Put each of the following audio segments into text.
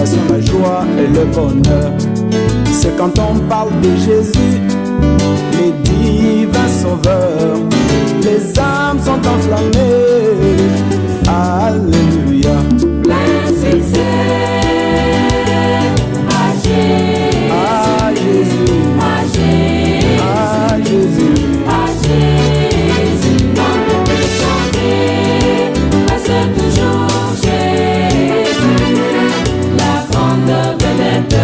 façon la joie et le bonheur. C'est quand on parle de Jésus, les divins sauveurs, les âmes sont enflammées. Alléluia. Plein succès à Jésus, À Jésus, à Jésus, à Jésus. à Jésus. On ne peut chanter, reste toujours Jésus, la grande vedette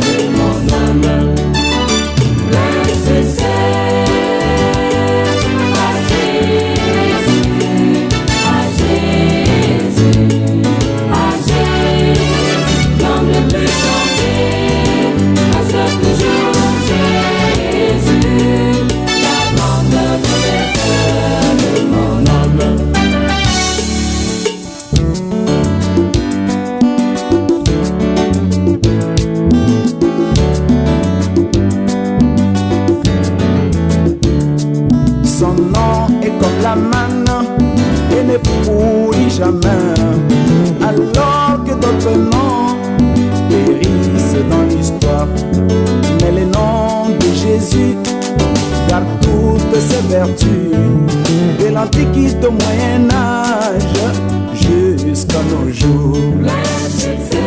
de mon âme. Plein succès à Jésus, à Jésus, à Jésus. L'homme ne peut chanter, reste toujours Jésus, la grande vedette de mon âme. Son nom est comme la manne et ne pourrit jamais. Alors que d'autres noms périssent dans l'histoire, mais le nom de Jésus garde toutes ses vertus, de l'Antiquité au Moyen-Âge jusqu'à nos jours. Plein succès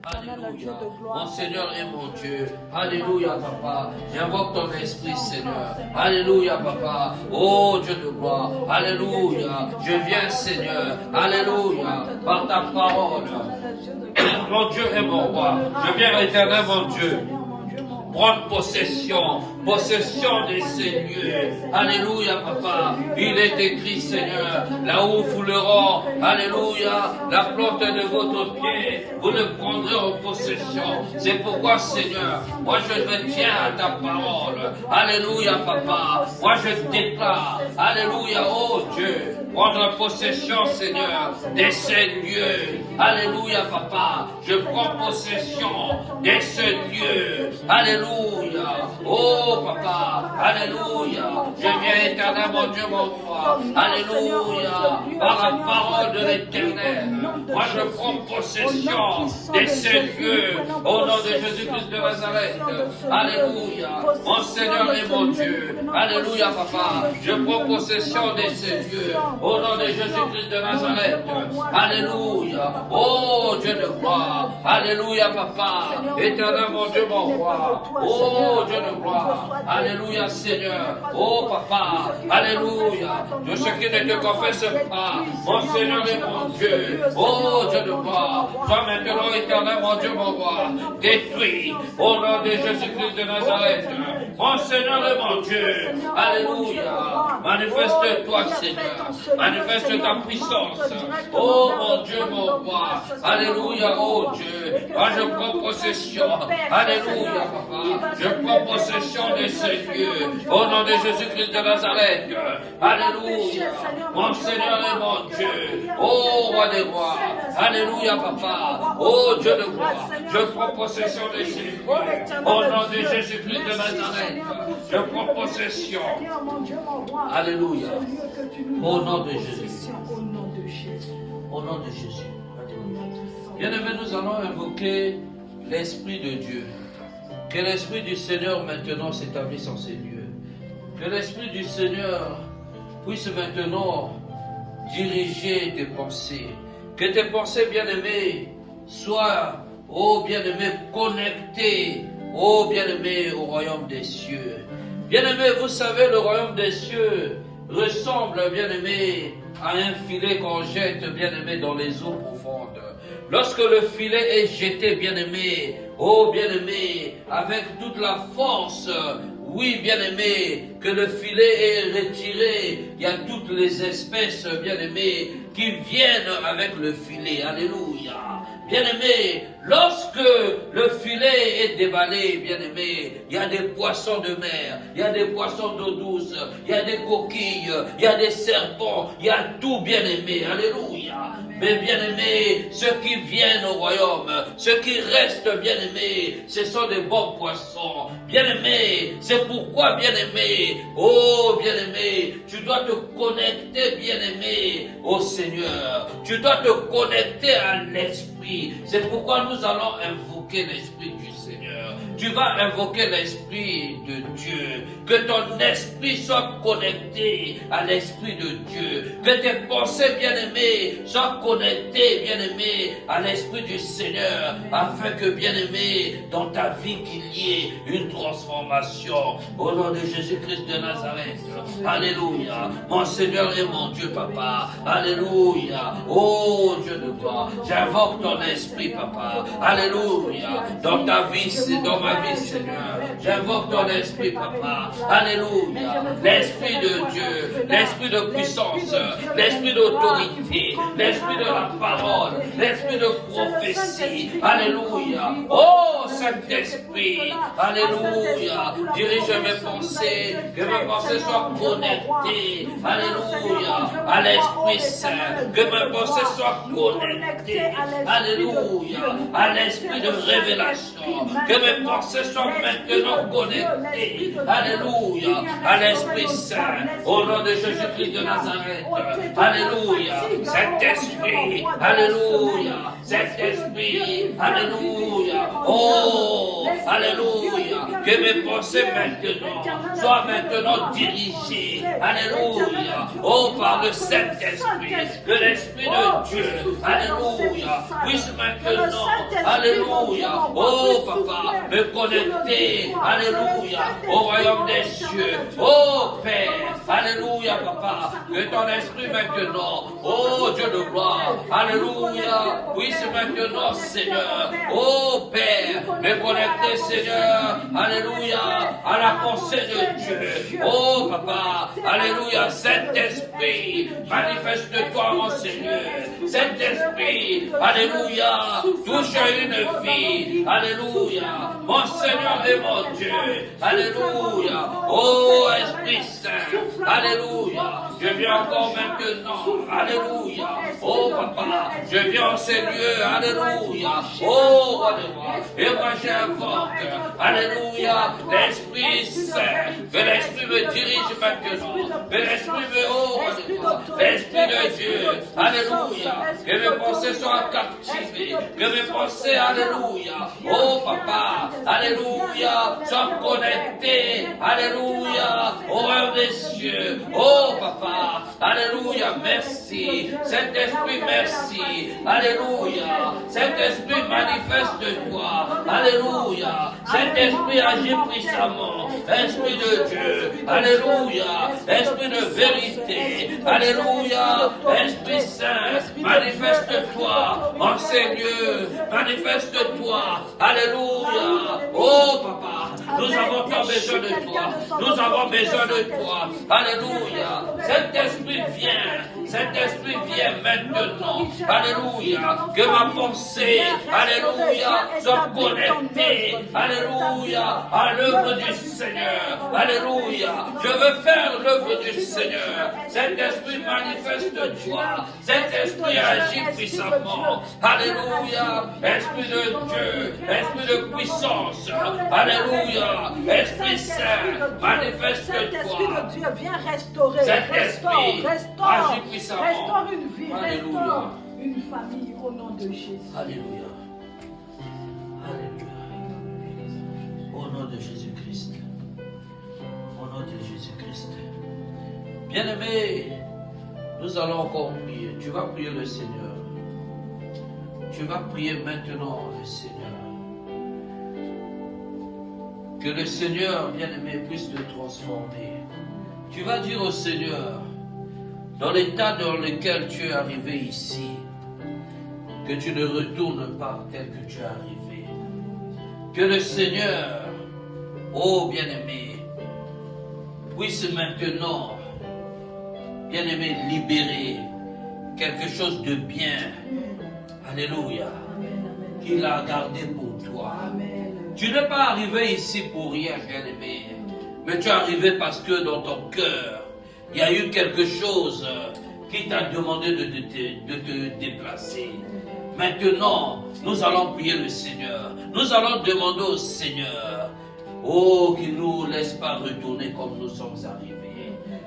Alléluia. Mon Seigneur et mon Dieu. Alléluia, Papa. J'invoque ton esprit, Seigneur. Alléluia, Papa. Oh, Dieu de gloire. Alléluia. Je viens, Seigneur. Alléluia. Par ta parole. Mon Dieu et mon roi. Je viens, éternel, mon Dieu. Prendre possession de ces lieux. Alléluia, Papa. Il est écrit, Seigneur, là où vous foulerez, alléluia, la plante de votre pied, vous le prendrez en possession. C'est pourquoi, Seigneur, moi je me tiens à ta parole. Alléluia, Papa. Moi je déclare, alléluia, oh Dieu, prendre possession, Seigneur, de ces lieux. Alléluia, Papa. Je prends possession de ces lieux. Alléluia. Oh, Papa. Alléluia. Je viens, éternel, mon Dieu, mon roi. Alléluia. Par la parole de l'éternel. Moi, je prends possession de ces lieux. Au nom de Jésus-Christ de Nazareth. Alléluia. Mon Seigneur et mon Dieu. Alléluia, Papa. Je prends possession de ces lieux. Au nom de Jésus-Christ de Nazareth. Alléluia. Oh, Dieu de gloire. Alléluia, Papa. Éternel, mon Dieu, mon roi. Oh, Dieu de gloire. Alléluia, Seigneur. Oh, Papa. Alléluia. De ce qui ne te confesse pas. Mon Seigneur et mon Dieu. Oh, Dieu de gloire. Sois maintenant, éternel, mon Dieu, mon roi. Détruit. Au nom de Jésus-Christ de Nazareth. Mon Seigneur et mon Dieu. Alléluia. Manifeste-toi, Seigneur. Manifeste ta puissance. Oh, mon Dieu, mon roi. Alléluia, oh Dieu. Moi, je prends possession. Alléluia, Papa. Je prends possession de ces lieux. Au nom de Jésus-Christ de Nazareth. Alléluia. Mon Seigneur et mon Dieu. Oh, roi des rois. Alléluia, Papa. Oh, Dieu de gloire. Je prends possession de ces lieux. Au nom de Jésus-Christ de Nazareth. Je prends possession. Alléluia. Au nom de Jésus. Au nom de Jésus. Bien-aimés, nous allons invoquer l'Esprit de Dieu. Que l'Esprit du Seigneur maintenant s'établisse en ces lieux. Que l'Esprit du Seigneur puisse maintenant diriger tes pensées. Que tes pensées, bien-aimées, soient, oh bien-aimés, connectées, oh bien-aimés, au royaume des cieux. Bien-aimés, vous savez, le royaume des cieux ressemble, bien-aimés, à un filet qu'on jette, bien-aimé, dans les eaux profondes. Lorsque le filet est jeté, bien-aimé, oh bien-aimé, avec toute la force, oui, bien-aimé, que le filet est retiré, il y a toutes les espèces, bien-aimées, qui viennent avec le filet. Alléluia. Bien-aimé, lorsque le filet est déballé, bien-aimé, il y a des poissons de mer, il y a des poissons d'eau douce, il y a des coquilles, il y a des serpents, il y a tout, bien-aimé. Alléluia. Mais bien-aimés, ceux qui viennent au royaume, ceux qui restent, bien-aimés, ce sont des bons poissons. Bien-aimés, c'est pourquoi, bien-aimé, oh bien-aimé, tu dois te connecter, bien-aimé, au Seigneur. Tu dois te connecter à l'Esprit. C'est pourquoi nous allons invoquer l'Esprit du Seigneur. Tu vas invoquer l'Esprit de Dieu. Que ton esprit soit connecté à l'Esprit de Dieu. Que tes pensées, bien-aimées, soient connectées, bien-aimées, à l'Esprit du Seigneur. Afin que, bien-aimé, dans ta vie, qu'il y ait une transformation. Au nom de Jésus-Christ de Nazareth. Alléluia. Mon Seigneur et mon Dieu, Papa. Alléluia. Oh Dieu de gloire. J'invoque ton esprit, Papa. Alléluia. Dans ta vie, c'est dans ma vie, Seigneur. J'invoque ton esprit, Papa. Alléluia. L'esprit de Dieu, l'esprit de puissance, l'esprit d'autorité, l'esprit de la parole, l'esprit de prophétie. Alléluia. Oh Saint-Esprit. Alléluia. Dirige mes pensées, que mes pensées soient connectées. Alléluia. À l'Esprit Saint. Que mes pensées soient connectées. Alléluia. À l'esprit de révélation. Que mes pensées soient maintenant connectées. Alléluia. À l'Esprit Saint. Au nom de Jésus-Christ de Nazareth. Alléluia. Saint-Esprit. Alléluia. Saint-Esprit. Alléluia. Oh. Alléluia. Que mes pensées maintenant soient maintenant dirigées. Alléluia. Oh, par le Saint-Esprit. Que l'Esprit de Dieu. Alléluia. Puisse maintenant. Alléluia. Oh, Papa. Me connecter. Alléluia. Au royaume des cieux. Oh, Père. Alléluia, Papa. Que ton esprit maintenant. Oh, Dieu de gloire. Alléluia. Puisse maintenant, Seigneur. Oh, Père. Me connecter, Seigneur. Alléluia. À la pensée de Dieu. Oh, Papa. Alléluia. Saint-Esprit. Manifeste-toi, mon Seigneur. Saint-Esprit. Alléluia. Touche une vie. Alléluia. Mon Seigneur et mon Dieu. Alléluia. Oh, Esprit Saint. Alléluia. Je viens encore maintenant. Alléluia. Oh, Papa. Je viens en ces lieux. Alléluia. Oh, Alléluia. Et moi j'invoque. Alléluia. L'Esprit Saint. Que l'Esprit me dirige maintenant. Que l'Esprit me Alléluia. L'Esprit de Dieu. Alléluia. Que mes pensées soient captivées. Que mes pensées, Alléluia. Oh, Papa. Alléluia. Soient connectées. Alléluia. Au royaume des cieux. Oh, Papa. Alléluia. Merci. Saint-Esprit, merci. Alléluia. Saint-Esprit, manifeste-toi. Alléluia. Saint-Esprit, agit puissamment. Esprit de Dieu. Alléluia. Esprit de vérité. Alléluia. Esprit Saint, manifeste-toi. En ces lieux, manifeste-toi. Alléluia. Oh, Papa. Nous avons tant besoin de toi. Nous avons besoin de toi. Alléluia. Cet esprit vient. Cet esprit vient maintenant. Alléluia. Que ma pensée, alléluia, soit connectée. Alléluia. À l'œuvre du Seigneur. Alléluia. Je veux faire l'œuvre du Seigneur. Cet esprit manifeste-toi. Cet esprit agit puissamment. Alléluia. Esprit de Dieu. Esprit de puissance. Alléluia. Esprit Saint, manifeste-toi. L'Esprit de Dieu vient restaurer. Restaure une vie, restaure une famille au nom de Jésus. Alléluia. Alléluia. Au nom de Jésus-Christ. Au nom de Jésus-Christ. Bien-aimé, nous allons encore prier. Tu vas prier le Seigneur. Tu vas prier maintenant le Seigneur. Que le Seigneur, bien-aimé, puisse te transformer. Tu vas dire au Seigneur, dans l'état dans lequel tu es arrivé ici, que tu ne retournes pas tel que tu es arrivé. Que le Seigneur, oh bien-aimé, puisse maintenant, bien-aimé, libérer quelque chose de bien. Alléluia. qu'il a gardé pour toi. Amen. Tu n'es pas arrivé ici pour rien, bien-aimé, mais tu es arrivé parce que dans ton cœur, il y a eu quelque chose qui t'a demandé de te déplacer. Maintenant, nous allons prier le Seigneur. Nous allons demander au Seigneur, oh, qu'il ne nous laisse pas retourner comme nous sommes arrivés.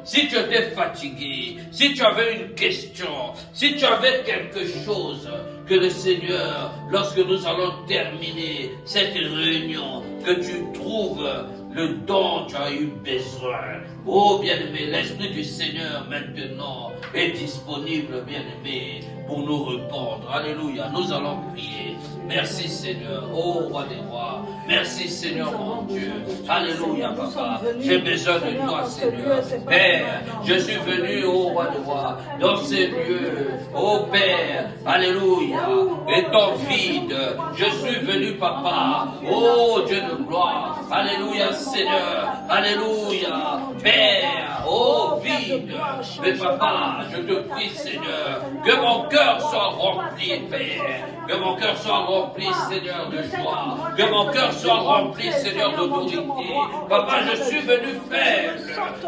Si tu étais fatigué, si tu avais une question, si tu avais quelque chose, que le Seigneur, lorsque nous allons terminer cette réunion, que tu trouves le dont tu as eu besoin. Oh bien-aimé, l'Esprit du Seigneur maintenant est disponible, bien-aimé, pour nous répondre. Alléluia, nous allons prier. Merci Seigneur, oh roi des rois. Merci Seigneur mon Dieu. Alléluia papa, j'ai besoin de toi Seigneur. Père, je suis venu au roi des rois, dans ces lieux. Oh Père, alléluia, étant vide, je suis venu papa. Oh Dieu de gloire, alléluia Seigneur, alléluia. Père, oh vide, mais papa, je te prie Seigneur, que mon cœur soit rempli Père, que mon cœur soit rempli Seigneur de joie, que mon cœur soit rempli Seigneur d'autorité. Papa, je suis venu faible,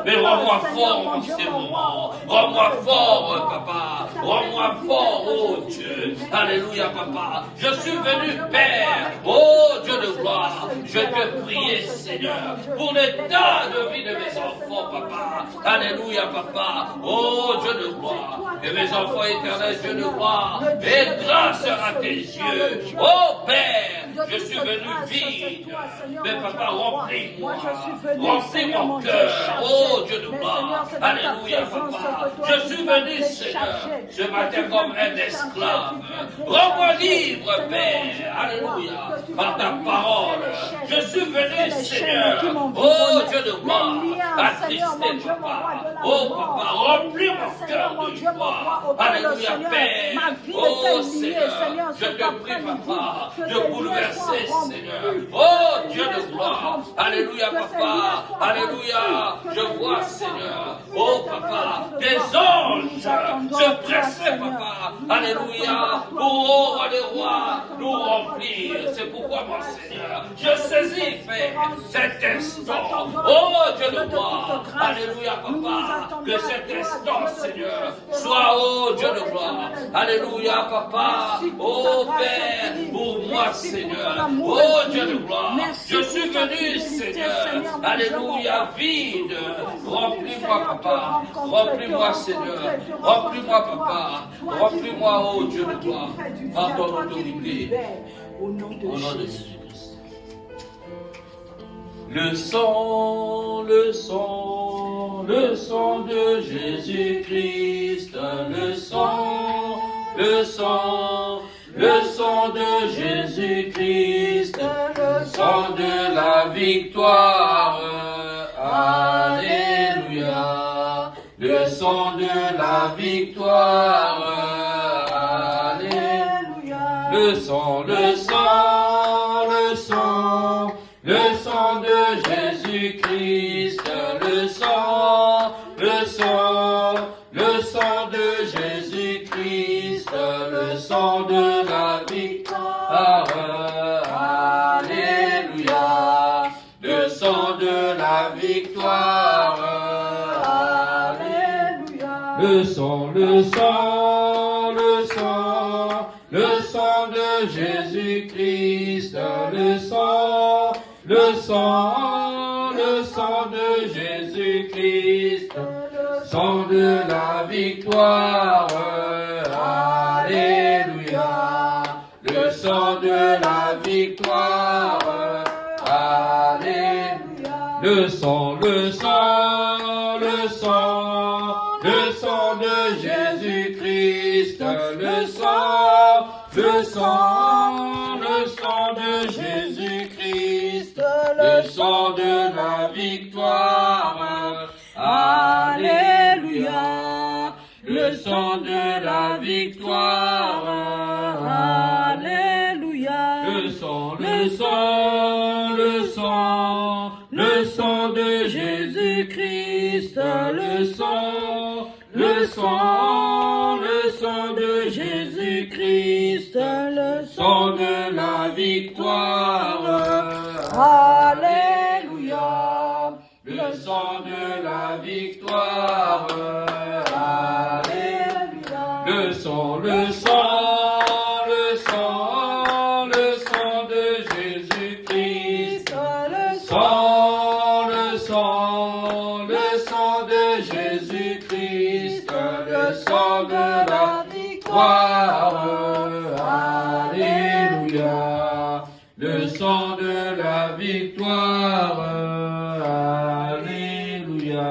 mais rends-moi fort en ces moments, rends-moi fort papa, rends-moi fort oh Dieu, alléluia papa, je suis venu Père, oh Dieu de gloire, je te prie Seigneur, pour l'état de vie de mes enfants papa, alléluia papa, oh Dieu de gloire, que mes enfants éternels Dieu de gloire, et grâce à tes yeux, oh Père, je suis venu vide, mais papa remplis-moi, remplis mon cœur, oh Dieu de gloire, alléluia papa, je suis venu Seigneur, ce matin comme un esclave, rends-moi libre Père, alléluia, par ta parole, je suis venu Seigneur, oh Dieu de gloire, attristé papa, oh papa, remplis mon cœur de joie, alléluia Père, oh Seigneur, je te prie papa, de bouleverser Seigneur, oh Dieu de gloire, alléluia papa, alléluia, je vois Seigneur, oh papa, des anges se presser papa, alléluia, pour oh roi des rois, nous remplir, c'est pourquoi mon Seigneur, je saisis Père, cet instant, oh Dieu de gloire, alléluia papa, que cet instant Seigneur, soit oh Dieu de gloire, alléluia papa, oh Père, pour moi Seigneur, oh Dieu de gloire, je suis venu Seigneur, alléluia, vide, remplis-moi papa, remplis-moi Seigneur, remplis-moi papa, remplis-moi oh Dieu de gloire, par ton autorité, au nom de Jésus-Christ. Le sang, le sang, le sang de Jésus-Christ, le sang, le sang, le sang de Jésus-Christ, le sang de la victoire, alléluia, le sang de la victoire, alléluia, le sang, le sang, le sang, le sang de Jésus-Christ, le sang, le sang, le sang de Jésus-Christ, le sang de la victoire, alléluia, le sang de la victoire, alléluia, le sang, le sang, le sang, le sang de Jésus-Christ, le sang, le sang, le sang de Jésus-Christ, sang de la victoire, alléluia, le sang de la victoire, alléluia, le sang, le sang, le sang, le sang de Jésus-Christ, le sang, le sang, le sang de Jésus-Christ, le sang de la victoire, alléluia, le sang de la victoire, alléluia, le sang, le sang, le sang, le sang de Jésus-Christ, le sang, le sang, le sang de Jésus-Christ. Jésus-Christ, le sang de la victoire. Alléluia. Le sang de la victoire. Alléluia. Le sang, le sang, le sang, le sang de Jésus-Christ. Le Sang, le sang, le sang de Jésus-Christ. Le sang de la victoire. Alléluia. Le sang de la victoire. Alléluia.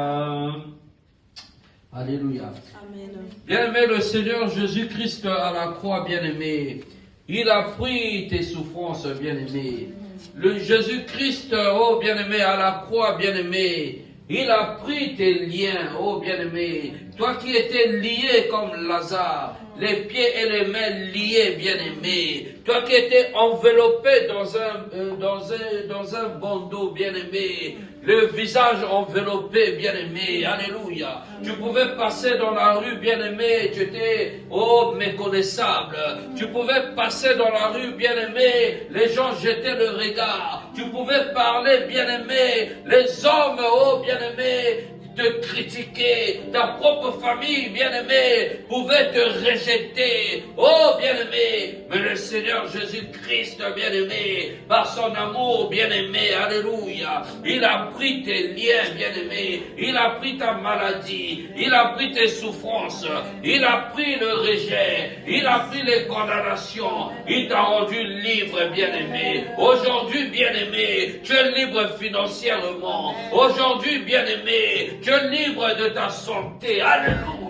Alléluia. Amen. Bien-aimé, le Seigneur Jésus-Christ à la croix, bien-aimé, il a pris tes souffrances, bien-aimé. Le Jésus-Christ, oh bien-aimé, à la croix, bien-aimé, il a pris tes liens, oh bien-aimé. Toi qui étais lié comme Lazare, les pieds et les mains liés, bien-aimé. Toi qui étais enveloppé dans un bandeau, bien-aimé. Le visage enveloppé, bien-aimé. Alléluia. Tu pouvais passer dans la rue, bien-aimé. Tu étais, oh, méconnaissable. Tu pouvais passer dans la rue, bien-aimé. Les gens jetaient le regard. Tu pouvais parler, bien-aimé. Les hommes, oh, bien-aimé, te critiquer, ta propre famille, bien-aimé, pouvait te rejeter. Oh, bien-aimé, mais le Seigneur Jésus-Christ, bien-aimé, par son amour, bien-aimé, alléluia, il a pris tes liens, bien-aimé, il a pris ta maladie, il a pris tes souffrances, il a pris le rejet, il a pris les condamnations, il t'a rendu libre, bien-aimé. Aujourd'hui, bien-aimé, tu es libre financièrement. Aujourd'hui, bien-aimé, tu es libre de ta santé. Alléluia.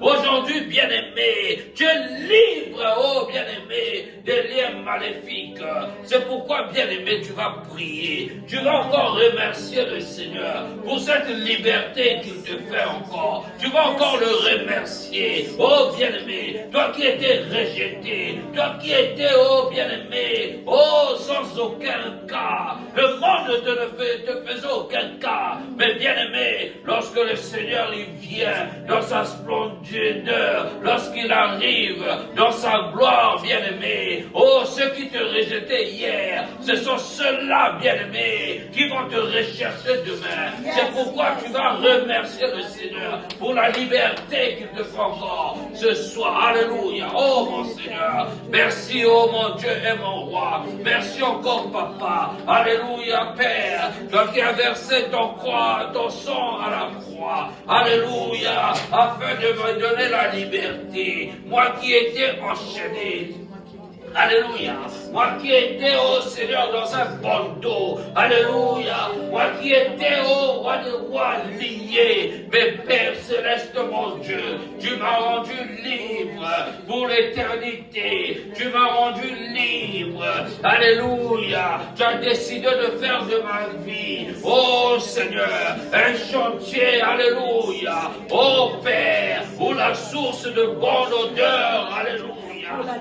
Aujourd'hui, bien-aimé, tu es libre, oh bien-aimé, des liens maléfiques. C'est pourquoi, bien-aimé, tu vas prier. Tu vas encore remercier le Seigneur pour cette liberté qu'il te fait encore. Tu vas encore le remercier. Oh bien-aimé, toi qui étais rejeté, toi qui étais, oh bien-aimé, oh sans aucun cas. Le monde ne te faisait aucun cas. Mais bien-aimé, lorsque le Seigneur il vient dans sa splendeur, lorsqu'il arrive dans sa gloire, bien-aimé, oh, ceux qui te rejetaient hier, ce sont ceux-là, bien-aimé, qui vont te rechercher demain. C'est pourquoi tu vas remercier le Seigneur pour la liberté qu'il te fait encore ce soir. Alléluia. Oh, mon Seigneur. Merci, oh, mon Dieu et mon roi. Merci encore, Papa. Alléluia, Père. Toi qui as versé ton sang à la croix. Alléluia. Afin de me donner la liberté. Moi qui étais enchaîné. Alléluia. Moi qui étais, oh Seigneur, dans un bandeau. Alléluia. Moi qui étais, oh roi des rois, lié. Mais Père céleste, mon Dieu, tu m'as rendu libre pour l'éternité. Tu m'as rendu libre. Alléluia. Tu as décidé de faire de ma vie, oh Seigneur, un chantier. Alléluia. Oh Père, pour la source de bonne odeur. Alléluia.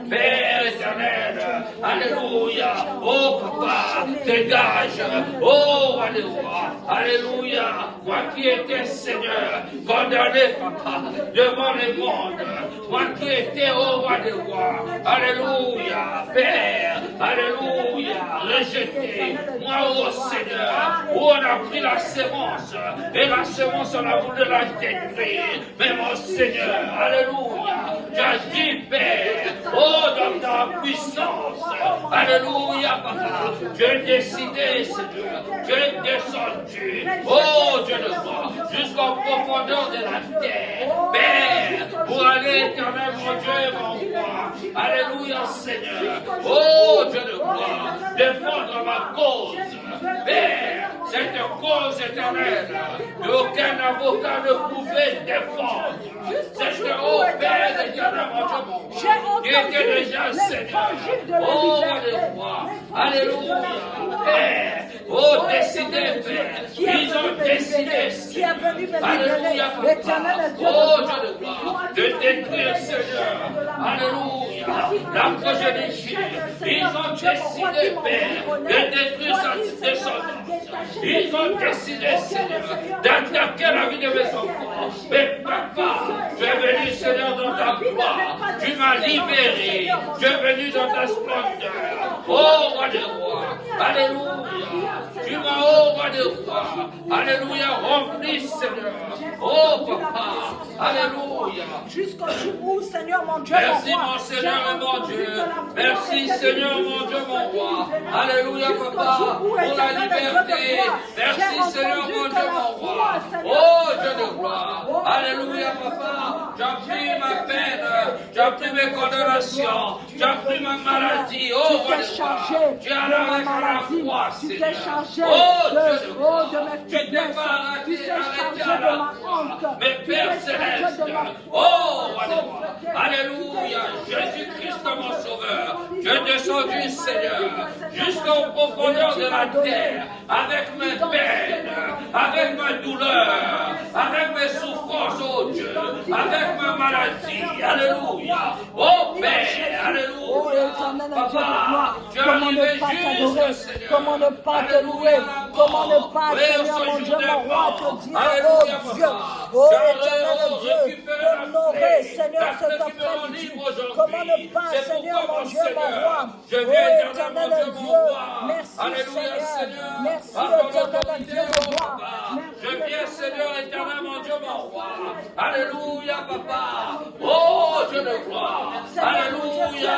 Père éternel, alléluia, oh papa, dégage, oh alléluia, alléluia, moi qui étais Seigneur, condamné papa, devant le monde, moi qui étais oh roi des rois, alléluia, Père, alléluia, rejeté, moi oh Seigneur, où on a pris la sémence, et la sémence on a voulu la détruire, mais mon Seigneur, alléluia, tu as dit Père, oh, dans ta puissance, alléluia, papa, tu es décidé, Seigneur, tu es descendu, oh Dieu de roi, jusqu'en profondeur de la terre, Père, pour aller éternel, mon Dieu, mon roi, alléluia, Seigneur, oh Dieu de roi, défendre ma cause, Père, cette cause éternelle, qu'aucun avocat ne pouvait défendre, cette oh Père éternel, mon Dieu, mon roi, qui était déjà Seigneur, oh alléluia, alléluia, Père, oh décidé Père, ils ont décidé Seigneur, alléluia, oh Dieu de gloire, de détruire Seigneur, alléluia, la progéniture, ils ont décidé Père, de détruire sa descendance, ils ont décidé Seigneur, d'attaquer la vie de mes enfants, mais papa, je suis venu, Seigneur, dans ta gloire. Tu m'as libéré. Je suis venu dans ta splendeur. Oh, roi des rois. Alléluia. Tu m'as, oh, roi des rois. Alléluia. Rempli, Seigneur. Oh, papa. Alléluia. Jusqu'au jour où, Seigneur, mon Dieu, Merci, mon roi, mon Seigneur et mon Dieu. Merci, Seigneur, mon Dieu, mon roi. Alléluia, papa, pour la liberté. Merci, Seigneur, mon Dieu, mon roi. Oh, Dieu de gloire. Alléluia, papa. Tu as pris ma peine. Tu as pris mes condamnations. Tu as pris ma maladie. Oh, roi de gloire. Tu as arrêté la croix, Seigneur. Oh, Dieu de gloire. Tu t'es pas arrêté à la croix. Mais Père Céleste. Oh, roi de gloire. Alléluia. Jésus-Christ, mon Sauveur. Je suis descendu, Seigneur, jusqu'aux profondeurs de la terre, avec mes peines, avec ma douleur, avec mes souffrances, oh Dieu, avec ma maladie. Alléluia. Oh Père, alléluia. Papa, tu es arrivé juste, Seigneur. Comment ne pas te louer? Comment ne pas, Seigneur, mon Dieu, mon roi, te dire, oh Dieu, oh éternel Dieu, t'honorer, Seigneur, cet après-midi. Comment ne pas, Seigneur, mon Dieu, mon roi, oh éternel Dieu, merci Seigneur, merci éternel Dieu, mon roi. Je viens, Seigneur, éternel, mon Dieu, mon roi. Alléluia, papa. Oh, Dieu de gloire. Alléluia.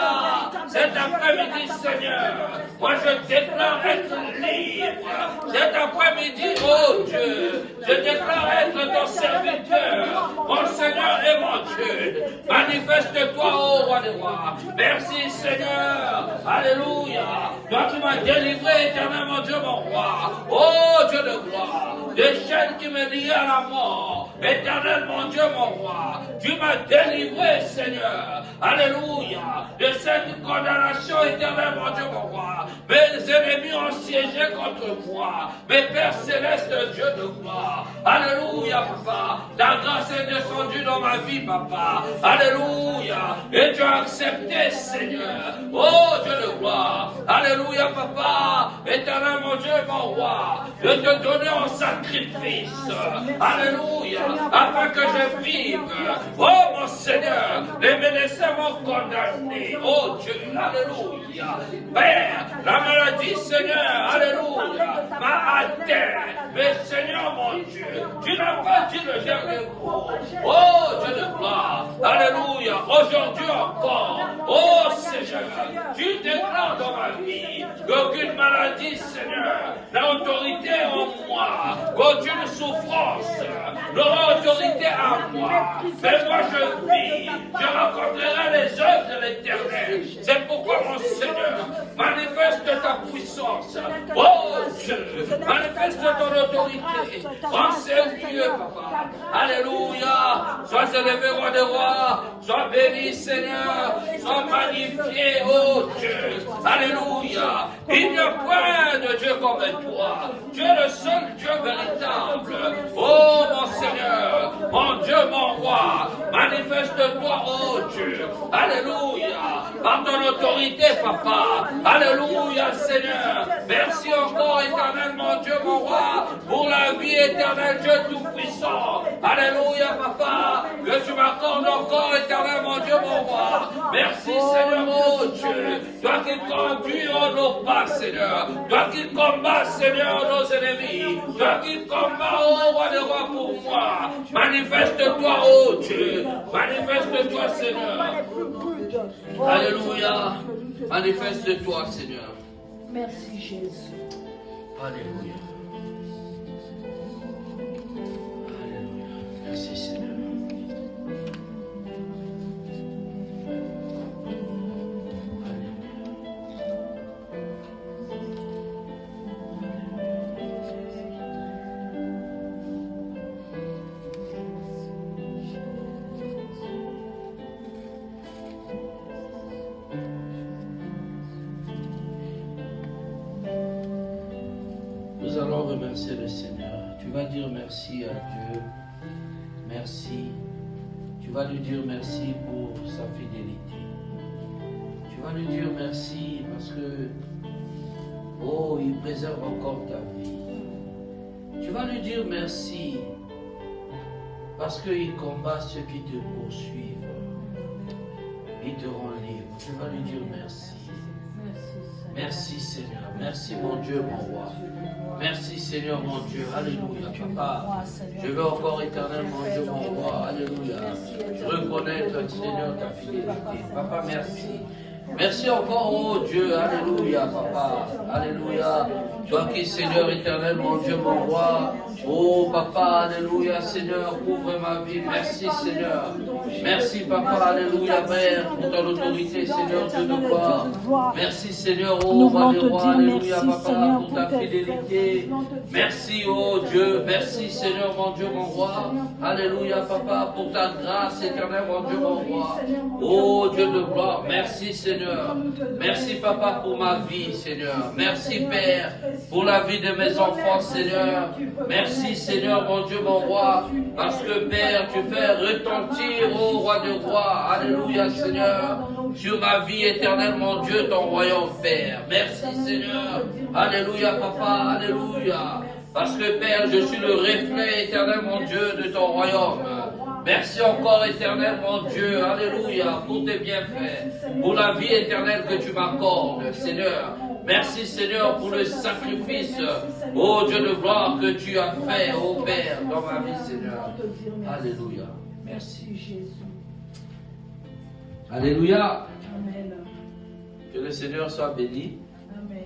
Cet après-midi, Seigneur, moi je déclare être libre. Cet après-midi, oh Dieu, je déclare être ton serviteur, mon Seigneur et mon Dieu. Manifeste-toi, oh roi des rois. Merci, Seigneur. Alléluia. Toi qui m'as délivré, éternel, mon Dieu, mon roi. Oh Dieu de gloire. Des chaînes qui me liaient à la mort. Éternel, mon Dieu, mon roi. Tu m'as délivré, Seigneur. Alléluia. De cette condamnation, éternel, mon Dieu, mon roi. Mes ennemis ont siégé contre moi. Mes Pères célestes, Dieu de gloire. Alléluia, papa. Ta grâce est descendue dans ma vie, papa. Alléluia. Et tu as accepté, Seigneur. Oh, Dieu de gloire. Alléluia, papa. Éternel, mon Dieu, mon roi. De te donner en sacrifice. Alléluia. Afin que je vive. Oh, mon Seigneur. Les médecins m'ont condamné. Oh, Dieu. Alléluia. Père, la maladie, Seigneur. Alléluia. M'a atteint. Mais Seigneur, mon Dieu. Tu n'as pas dit le dernier mot. Oh, Dieu de gloire. Alléluia. Aujourd'hui encore. Oh, Seigneur. Tu déclares dans ma vie qu'aucune maladie, Seigneur, n'a autorité en moi, qu'aucune souffrance n'aura autorité en moi. Mais moi je vis, je rencontrerai les œuvres de l'Éternel. C'est pourquoi, mon Seigneur, manifeste ta puissance. Oh Dieu, manifeste ton autorité en ces lieux, papa. Alléluia. Sois élevé, roi des rois. Sois béni, Seigneur. Sois magnifié, oh Dieu. Alléluia. Il n'y a point de Dieu comme toi. Tu es le seul Dieu véritable. Oh mon Seigneur, mon Dieu, mon roi. Manifeste-toi, oh Dieu. Alléluia. Par ton autorité, papa. Alléluia, Seigneur. Merci encore, éternel, mon Dieu, mon roi, pour la vie éternelle, Dieu Tout-Puissant. Alléluia, papa. Que tu m'accordes encore, éternel, mon Dieu, mon roi. Merci, Seigneur, oh Dieu. Toi qui conduis nos pas, Seigneur. Toi qui combats, Seigneur, nos ennemis. Toi qui combats, oh roi des rois, pour moi. Manifeste-toi, oh Dieu. Manifeste-toi, Seigneur. Alléluia. Manifeste-toi, Seigneur. Merci, Jésus. Alléluia. Alléluia. Merci, Seigneur. Nous allons remercier le Seigneur. Tu vas dire merci à Dieu. Merci. Tu vas lui dire merci pour sa fidélité. Tu vas lui dire merci parce que, oh, il préserve encore ta vie. Tu vas lui dire merci Parce qu'il combat ceux qui te poursuivent. Il te rend libre. Tu vas lui dire merci. Merci Seigneur. Merci mon Dieu, mon roi. Merci Seigneur, mon Dieu. Alléluia. Papa, je veux encore éternel, mon Dieu, mon roi. Alléluia. Reconnaître, Seigneur, ta fidélité. Papa, merci. Merci encore, oh Dieu. Alléluia, Papa. Alléluia. Toi qui, Seigneur éternel, mon Dieu, mon roi. Oh Papa, Alléluia, Seigneur, couvre ma vie. Merci Seigneur. Merci Papa, Alléluia, Père, pour ton autorité, Seigneur, Dieu de gloire. Merci Seigneur, oh roi des rois. Alléluia, Papa, pour ta fidélité. Merci, oh Dieu. Merci Seigneur, mon Dieu, mon roi. Alléluia, Papa, pour ta grâce éternelle, mon Dieu, mon roi. Oh Dieu de gloire. Merci Seigneur. Merci Papa pour ma vie, Seigneur. Merci Père pour la vie de mes enfants, Seigneur. Merci Seigneur, mon Dieu, mon roi, parce que Père, tu fais retentir, ô roi de rois, alléluia Seigneur, sur ma vie éternelle, mon Dieu, ton royaume, Père. Merci Seigneur, alléluia Papa, alléluia, parce que Père, je suis le reflet éternel, mon Dieu, de ton royaume. Merci encore, éternel, mon Dieu, alléluia, pour tes bienfaits, pour la vie éternelle que tu m'accordes, Seigneur. Merci, Seigneur, pour le sacrifice, ô Dieu de gloire, que tu as fait, ô Père, dans ma vie, Seigneur. Alléluia. Merci, Jésus. Alléluia. Amen. Que le Seigneur soit béni. Amen.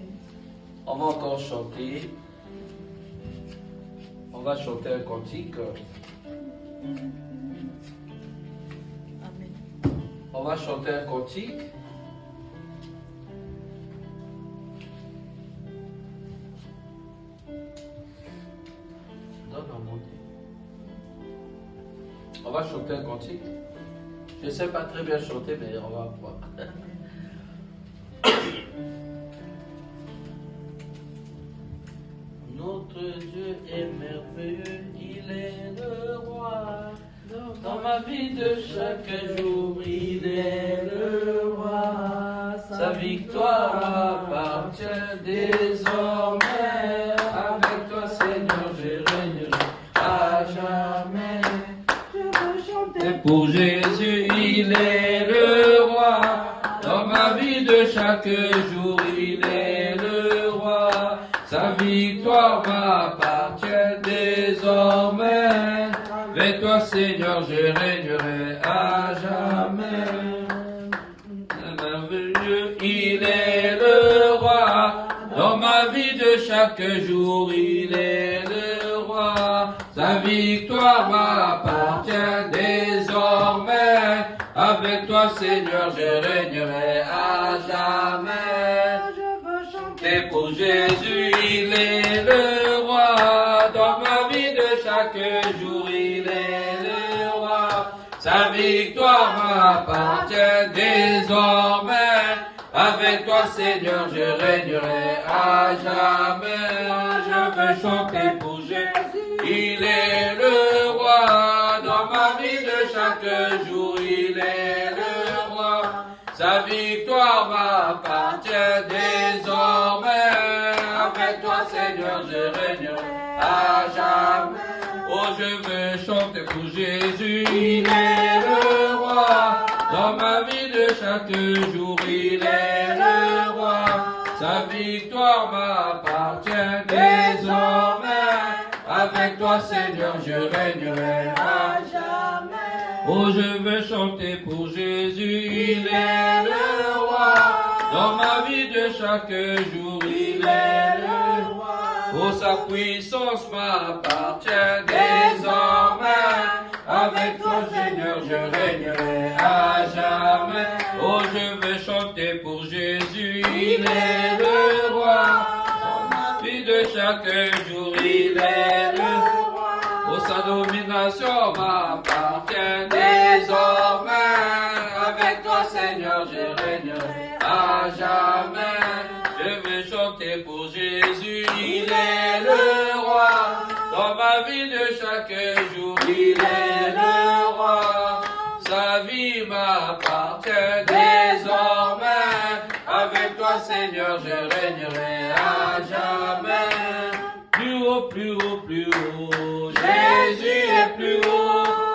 On va encore chanter. On va chanter un cantique. On va chanter un cantique. On va chanter un cantique. Je ne sais pas très bien chanter, mais on va voir. Notre Dieu est merveilleux, il est le roi. Dans ma vie de chaque jour, il est le roi. Sa victoire appartient désormais. Avec toi, Seigneur, je régnerai à jamais. Et pour Jésus, il est le roi. Dans ma vie de chaque jour, il est le roi. Sa victoire m'appartient désormais. Avec toi, Seigneur, je régnerai à jamais. Merveilleux, il est le roi. Dans ma vie de chaque jour, il est le roi. Sa victoire m'appartient désormais. Avec toi, Seigneur, je régnerai à jamais. Je veux chanter pour Jésus, il est le roi. Dans ma vie de chaque jour, il est le roi. Sa victoire m'appartient désormais. Avec toi, Seigneur, je régnerai à jamais. Je veux chanter pour Jésus, il est le roi. Dans ma vie de chaque jour, il est le roi. Sa victoire m'appartient désormais. Avec toi, Seigneur, je régnerai à jamais. Oh, je veux chanter pour Jésus, il est le roi. Dans ma vie de chaque jour, il est le roi. Sa victoire m'appartient désormais. Avec toi, Seigneur, je régnerai à jamais. Oh, je veux chanter pour Jésus, il est le roi. Dans ma vie de chaque jour, il est le roi. Oh, sa puissance m'appartient désormais. Avec toi, Seigneur, je régnerai à jamais. Oh, je veux chanter pour Jésus, il est le roi. Dans ma vie de chaque jour, il est le roi. Oh, sa domination m'appartient désormais. Avec toi, Seigneur, je régnerai à jamais. Je veux chanter pour Jésus, il est le roi. Dans ma vie de chaque jour, il est le roi. Sa vie m'appartient désormais. Avec toi, Seigneur, je régnerai à jamais. Plus haut, plus haut, plus haut. Jésus est plus haut.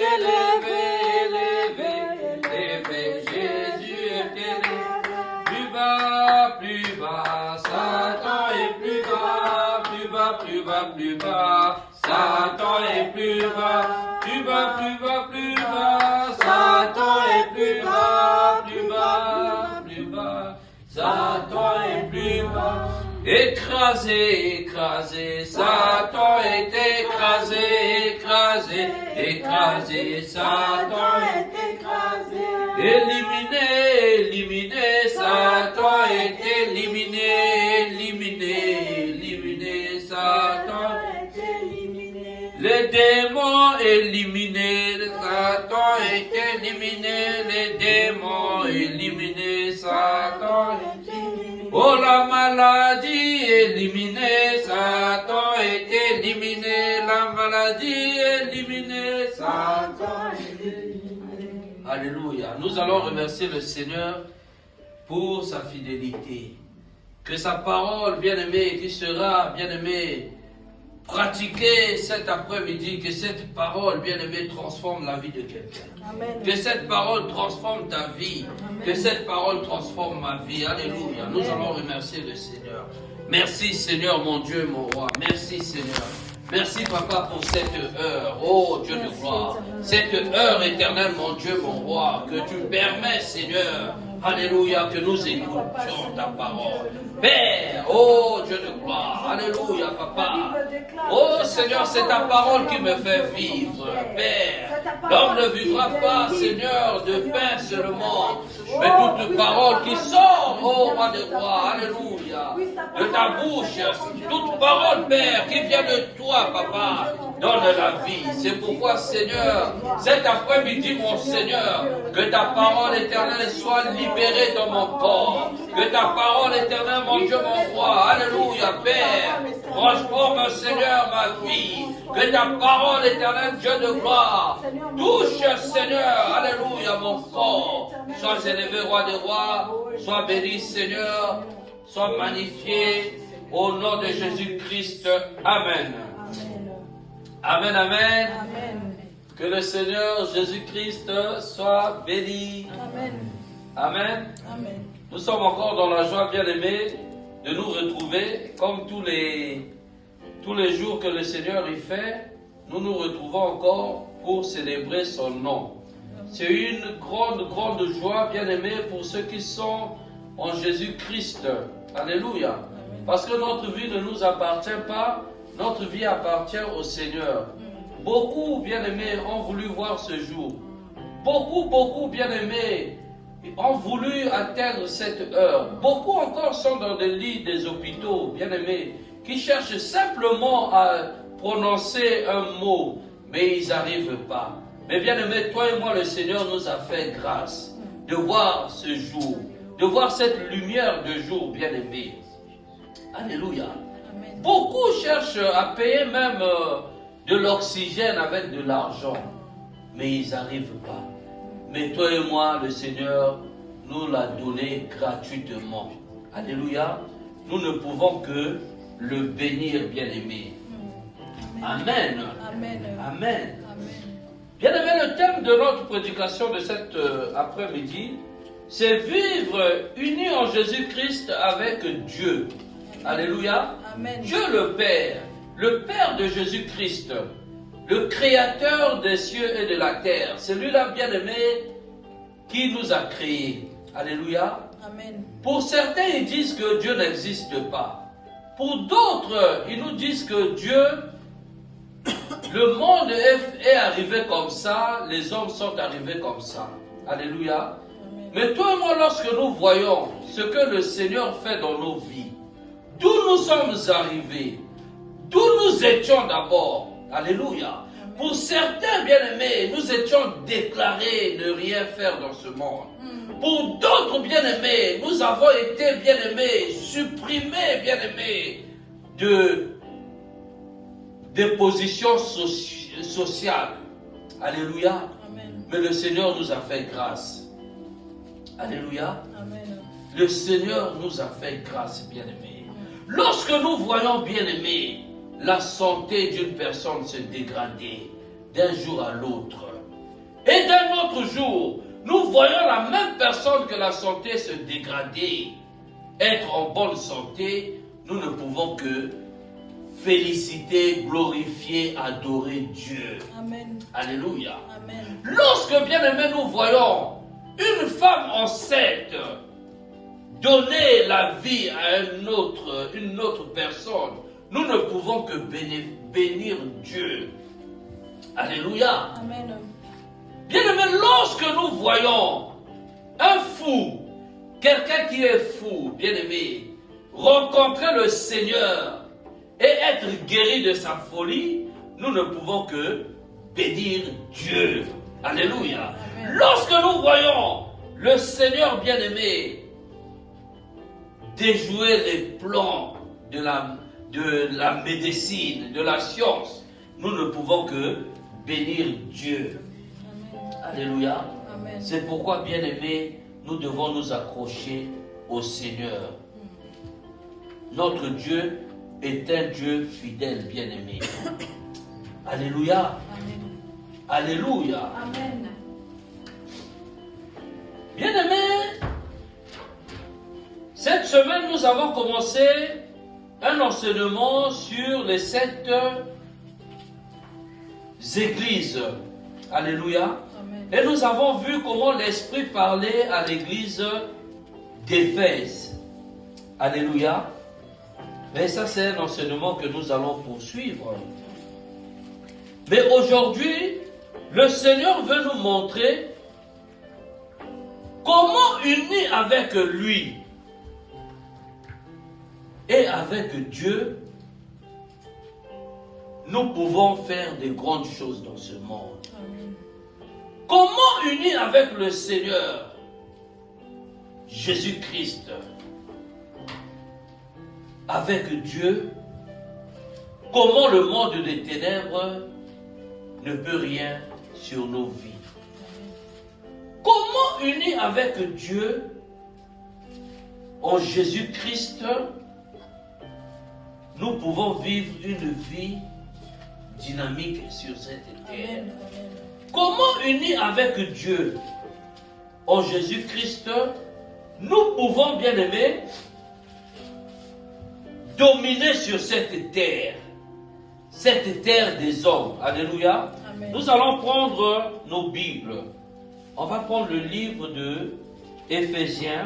est élevé, élevé, élevé. Jésus est élevé. Plus bas, Satan est plus bas, plus bas, plus bas, plus bas. Satan est plus bas, plus bas, plus bas, plus bas. Satan est plus bas, plus bas, plus bas. Satan est plus bas. Écrasé, écrasé, Satan est écrasé, écrasé, écrasé, Satan est écrasé. Éliminé, éliminé, Satan est éliminé, éliminé, éliminé, Satan est éliminé. Les démons éliminés, Satan est éliminé, les démons éliminés, Satan est éliminé. Oh, la maladie éliminée, Satan est éliminé, la maladie éliminée, Satan est éliminé. Alléluia. Nous allons remercier le Seigneur pour sa fidélité. Que sa parole, bien-aimée, qui sera, bien-aimée, pratiquée cet après-midi, que cette parole, bien-aimée, transforme la vie de quelqu'un. Amen. Que cette parole transforme ta vie. Amen. Que cette parole transforme ma vie. Alléluia. Nous allons remercier le Seigneur. Merci Seigneur, mon Dieu, mon roi. Merci Seigneur. Merci Papa pour cette heure. Oh Dieu de gloire. Cette heure éternelle, mon Dieu, mon roi, que tu permets, Seigneur. Alléluia, que nous écoutions ta parole. Père, oh Dieu de gloire. Alléluia, Papa. Oh Seigneur, c'est ta parole qui me fait vivre. Père, l'homme ne vivra pas, Seigneur, de pain seulement, mais toute parole qui sort, oh roi de roi. Alléluia. De ta bouche, toute parole, Père, qui vient de toi, Papa, donne la vie. C'est pourquoi, Seigneur, cet après-midi, mon Seigneur, que ta parole éternelle soit libérée dans mon corps. Que ta parole éternelle, mon Dieu, mon roi, alléluia, Père, transforme, Seigneur, ma vie. Que ta parole éternelle, Dieu de gloire, touche, Seigneur, alléluia, mon corps. Sois élevé, roi des rois, sois béni, Seigneur, sois magnifié, au nom de Jésus-Christ. Amen. Amen, amen. Amen. Que le Seigneur Jésus-Christ soit béni. Amen. Amen. Amen. Nous sommes encore dans la joie, bien-aimée, de nous retrouver comme tous les jours que le Seigneur y fait. Nous nous retrouvons encore pour célébrer son nom. C'est une grande, grande joie, bien-aimée, pour ceux qui sont en Jésus-Christ. Alléluia. Parce que notre vie ne nous appartient pas, notre vie appartient au Seigneur. Beaucoup, bien-aimés, ont voulu voir ce jour. Beaucoup, bien-aimés, ont voulu atteindre cette heure. Beaucoup encore sont dans des lits des hôpitaux, bien-aimés, qui cherchent simplement à prononcer un mot, mais ils n'arrivent pas. Mais bien-aimés, toi et moi, le Seigneur nous a fait grâce de voir ce jour, de voir cette lumière de jour, bien-aimés. Alléluia. Amen. Beaucoup cherchent à payer même de l'oxygène avec de l'argent, mais ils n'arrivent pas. Mais toi et moi, le Seigneur nous l'a donné gratuitement. Alléluia. Nous ne pouvons que le bénir, bien-aimé. Amen. Amen. Amen. Amen. Bien-aimé, le thème de notre prédication de cet après-midi, c'est vivre unis en Jésus-Christ avec Dieu. Alléluia. Amen. Dieu le Père de Jésus-Christ, le Créateur des cieux et de la terre, celui-là bien-aimé qui nous a créés. Alléluia. Amen. Pour certains, ils disent que Dieu n'existe pas. Pour d'autres, ils nous disent que Dieu, le monde est arrivé comme ça, les hommes sont arrivés comme ça. Alléluia. Amen. Mais toi et moi, lorsque nous voyons ce que le Seigneur fait dans nos vies, d'où nous sommes arrivés, d'où nous étions d'abord, alléluia. Pour certains bien-aimés, nous étions déclarés ne rien faire dans ce monde. Pour d'autres bien-aimés, nous avons été bien-aimés, supprimés bien-aimés des positions sociales. Alléluia. Amen. Mais le Seigneur nous a fait grâce. Alléluia. Amen. Le Seigneur nous a fait grâce, bien-aimés. Lorsque nous voyons, bien-aimés, la santé d'une personne se dégrader d'un jour à l'autre, Et d'un autre jour, nous voyons la même personne que la santé se dégrader, être en bonne santé, nous ne pouvons que féliciter, glorifier, adorer Dieu. Amen. Alléluia. Amen. Lorsque, bien aimé, nous voyons une femme enceinte donner la vie à une autre personne, nous ne pouvons que bénir Dieu. Alléluia. Amen. Bien aimé, lorsque nous voyons un fou, quelqu'un qui est fou, bien aimé, rencontrer le Seigneur et être guéri de sa folie, nous ne pouvons que bénir Dieu. Alléluia. Amen. Lorsque nous voyons le Seigneur bien aimé déjouer les plans de la médecine, de la science, nous ne pouvons que bénir Dieu. Amen. Alléluia. Amen. C'est pourquoi, bien aimé, nous devons nous accrocher au Seigneur. Notre Dieu est un Dieu fidèle, bien aimé. Alléluia. Amen. Alléluia. Amen. Bien aimé, cette semaine, nous avons commencé un enseignement sur les 7 églises. Alléluia. Amen. Et nous avons vu comment l'Esprit parlait à l'église d'Éphèse. Alléluia. Mais ça, c'est un enseignement que nous allons poursuivre. Mais aujourd'hui, le Seigneur veut nous montrer comment, unis avec lui et avec Dieu, nous pouvons faire de grandes choses dans ce monde. Amen. Comment, unis avec le Seigneur Jésus-Christ, avec Dieu, comment le monde des ténèbres ne peut rien sur nos vies. Comment, unis avec Dieu, en Jésus-Christ, nous pouvons vivre une vie dynamique sur cette terre. Amen. Amen. Comment, unis avec Dieu, en Jésus-Christ, nous pouvons, bien aimés, dominer sur cette terre des hommes. Alléluia. Amen. Nous allons prendre nos Bibles. On va prendre le livre de Éphésiens.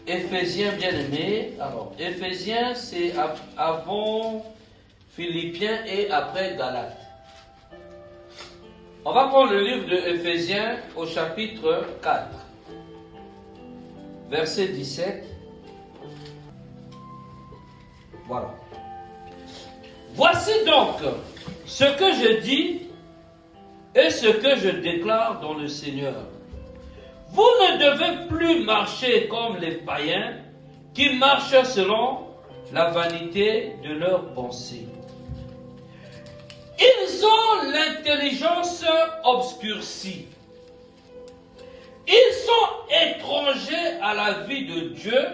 Éphésiens, bien aimés. Alors, Éphésiens, c'est avant Philippiens et après Galates. On va prendre le livre de Éphésiens au chapitre 4, verset 17. Voilà. Voici donc ce que je dis et ce que je déclare dans le Seigneur. Vous ne devez plus marcher comme les païens qui marchent selon la vanité de leurs pensées. Ils ont l'intelligence obscurcie. Ils sont étrangers à la vie de Dieu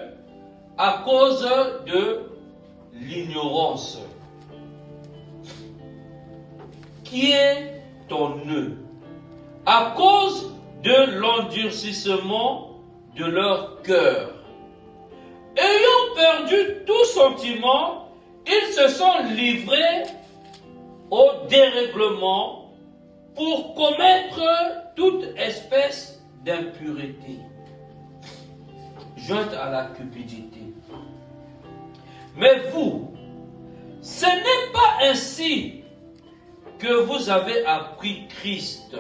à cause de l'ignorance qui est en eux, à cause de l'endurcissement de leur cœur. Ayant perdu tout sentiment, ils se sont livrés au dérèglement pour commettre toute espèce d'impureté, jointe à la cupidité. Mais vous, ce n'est pas ainsi que vous avez appris Christ.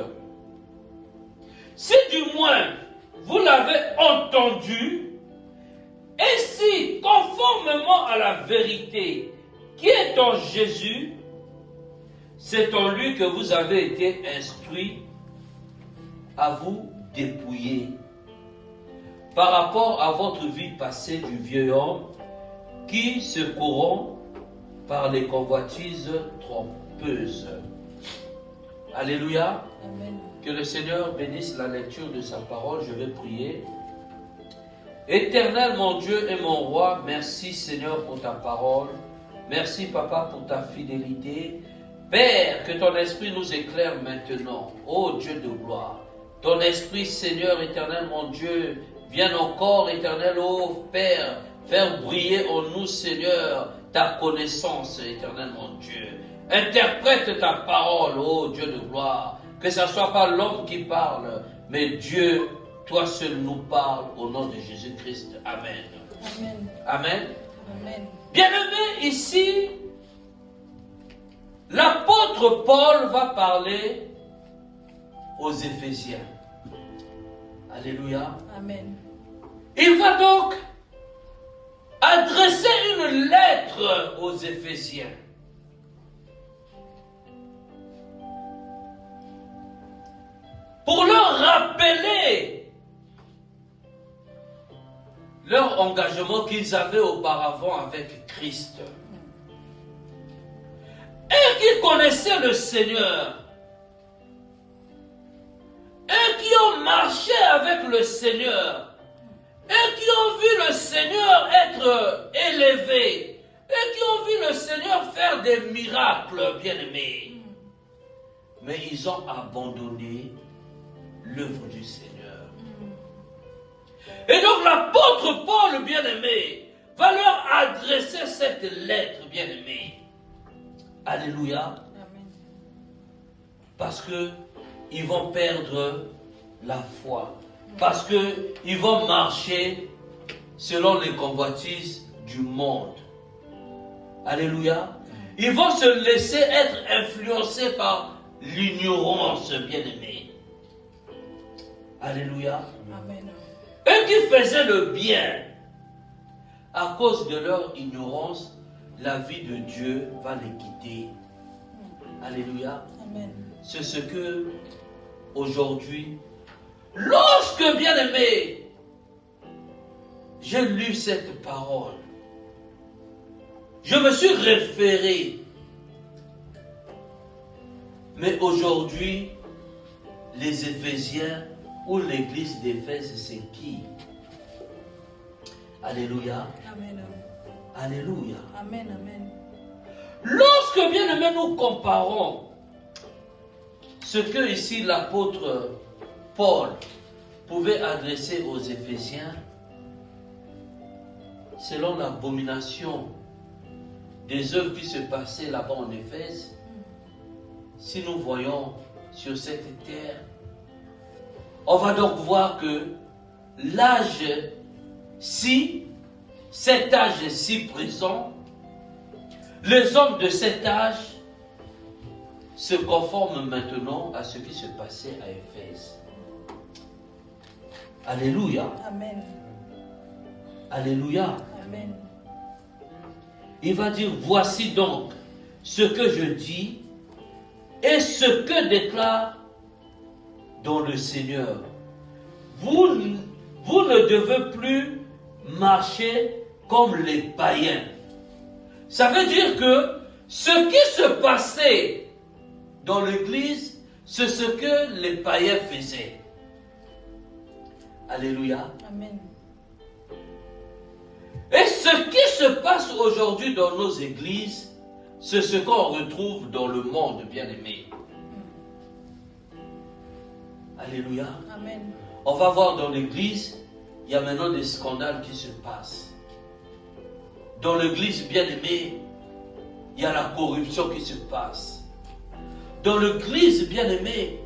Si du moins vous l'avez entendu, et si, conformément à la vérité qui est en Jésus, c'est en lui que vous avez été instruits à vous dépouiller par rapport à votre vie passée du vieux homme qui se corrompt par les convoitises trompeuses. Alléluia. Amen. Que le Seigneur bénisse la lecture de sa parole. Je vais prier. Éternel mon Dieu et mon roi, merci Seigneur pour ta parole. Merci Papa pour ta fidélité. Père, que ton esprit nous éclaire maintenant, ô Dieu de gloire. Ton esprit, Seigneur éternel, mon Dieu, viens encore, éternel, ô Père, faire briller en nous, Seigneur, ta connaissance, éternel, mon Dieu. Interprète ta parole, ô Dieu de gloire, que ce ne soit pas l'homme qui parle, mais Dieu, toi seul nous parle, au nom de Jésus-Christ. Amen. Amen. Amen. Amen. Bien-aimé, ici, l'apôtre Paul va parler aux Éphésiens. Alléluia. Amen. Il va donc adresser une lettre aux Éphésiens. Pour leur rappeler leur engagement qu'ils avaient auparavant avec Christ. Et qui connaissaient le Seigneur. Et qui ont marché avec le Seigneur. Et qui ont vu le Seigneur être élevé. Et qui ont vu le Seigneur faire des miracles, bien-aimés. Mais ils ont abandonné l'œuvre du Seigneur. Et donc l'apôtre Paul, bien-aimé, va leur adresser cette lettre, bien-aimé. Alléluia. Amen. Parce que ils vont perdre la foi. Parce que ils vont marcher selon les convoitises du monde. Alléluia. Ils vont se laisser être influencés par l'ignorance, bien-aimé. Alléluia. Amen. Eux qui faisaient le bien, à cause de leur ignorance, la vie de Dieu va les quitter. Alléluia. Amen. C'est ce que, aujourd'hui, lorsque, bien-aimé, j'ai lu cette parole, je me suis référé. Mais aujourd'hui, les Éphésiens ou l'église d'Éphèse, c'est qui? Alléluia. Amen. Alléluia. Amen. Amen. Lorsque, bien aimé, nous comparons ce que ici l'apôtre Paul pouvait adresser aux Éphésiens, selon l'abomination des œuvres qui se passaient là-bas en Éphèse, si nous voyons sur cette terre, on va donc voir que cet âge si présent, les hommes de cet âge se conforment maintenant à ce qui se passait à Éphèse. Alléluia. Amen. Alléluia. Amen. Il va dire, voici donc ce que je dis et ce que déclare dans le Seigneur. Vous ne devez plus marcher comme les païens. Ça veut dire que ce qui se passait dans l'église, c'est ce que les païens faisaient. Alléluia. Amen. Et ce qui se passe aujourd'hui dans nos églises, c'est ce qu'on retrouve dans le monde, bien-aimé. Alléluia. Amen. On va voir dans l'église, il y a maintenant des scandales qui se passent. Dans l'église, bien-aimé, il y a la corruption qui se passe. Dans l'église, bien-aimé,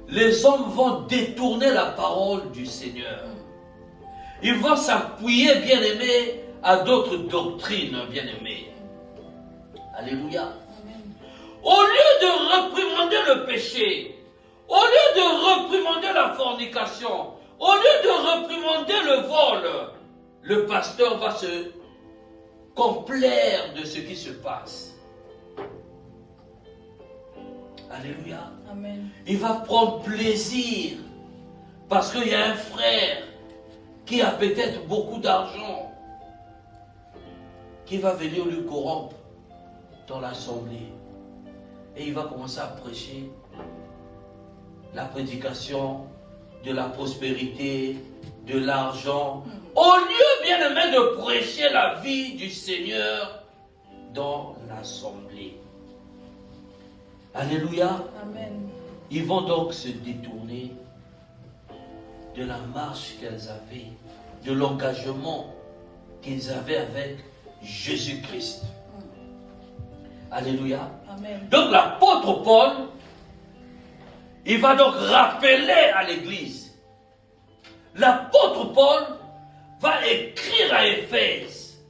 les hommes vont détourner la parole du Seigneur. Ils vont s'appuyer, bien-aimé, à d'autres doctrines, bien-aimé. Alléluia. Amen. Au lieu de réprimander le péché, au lieu de réprimander la fornication, au lieu de réprimander le vol, le pasteur va se complaire de ce qui se passe. Alléluia. Amen. Il va prendre plaisir parce qu'il y a un frère qui a peut-être beaucoup d'argent qui va venir lui corrompre dans l'assemblée. Et il va commencer à prêcher la prédication de la prospérité, de l'argent, au lieu, bien aimé, de prêcher la vie du Seigneur dans l'assemblée. Alléluia. Amen. Ils vont donc se détourner de la marche qu'elles avaient, de l'engagement qu'ils avaient avec Jésus-Christ. Alléluia. Amen. Donc l'apôtre Paul, il va donc rappeler à l'église. L'apôtre Paul va écrire à Éphèse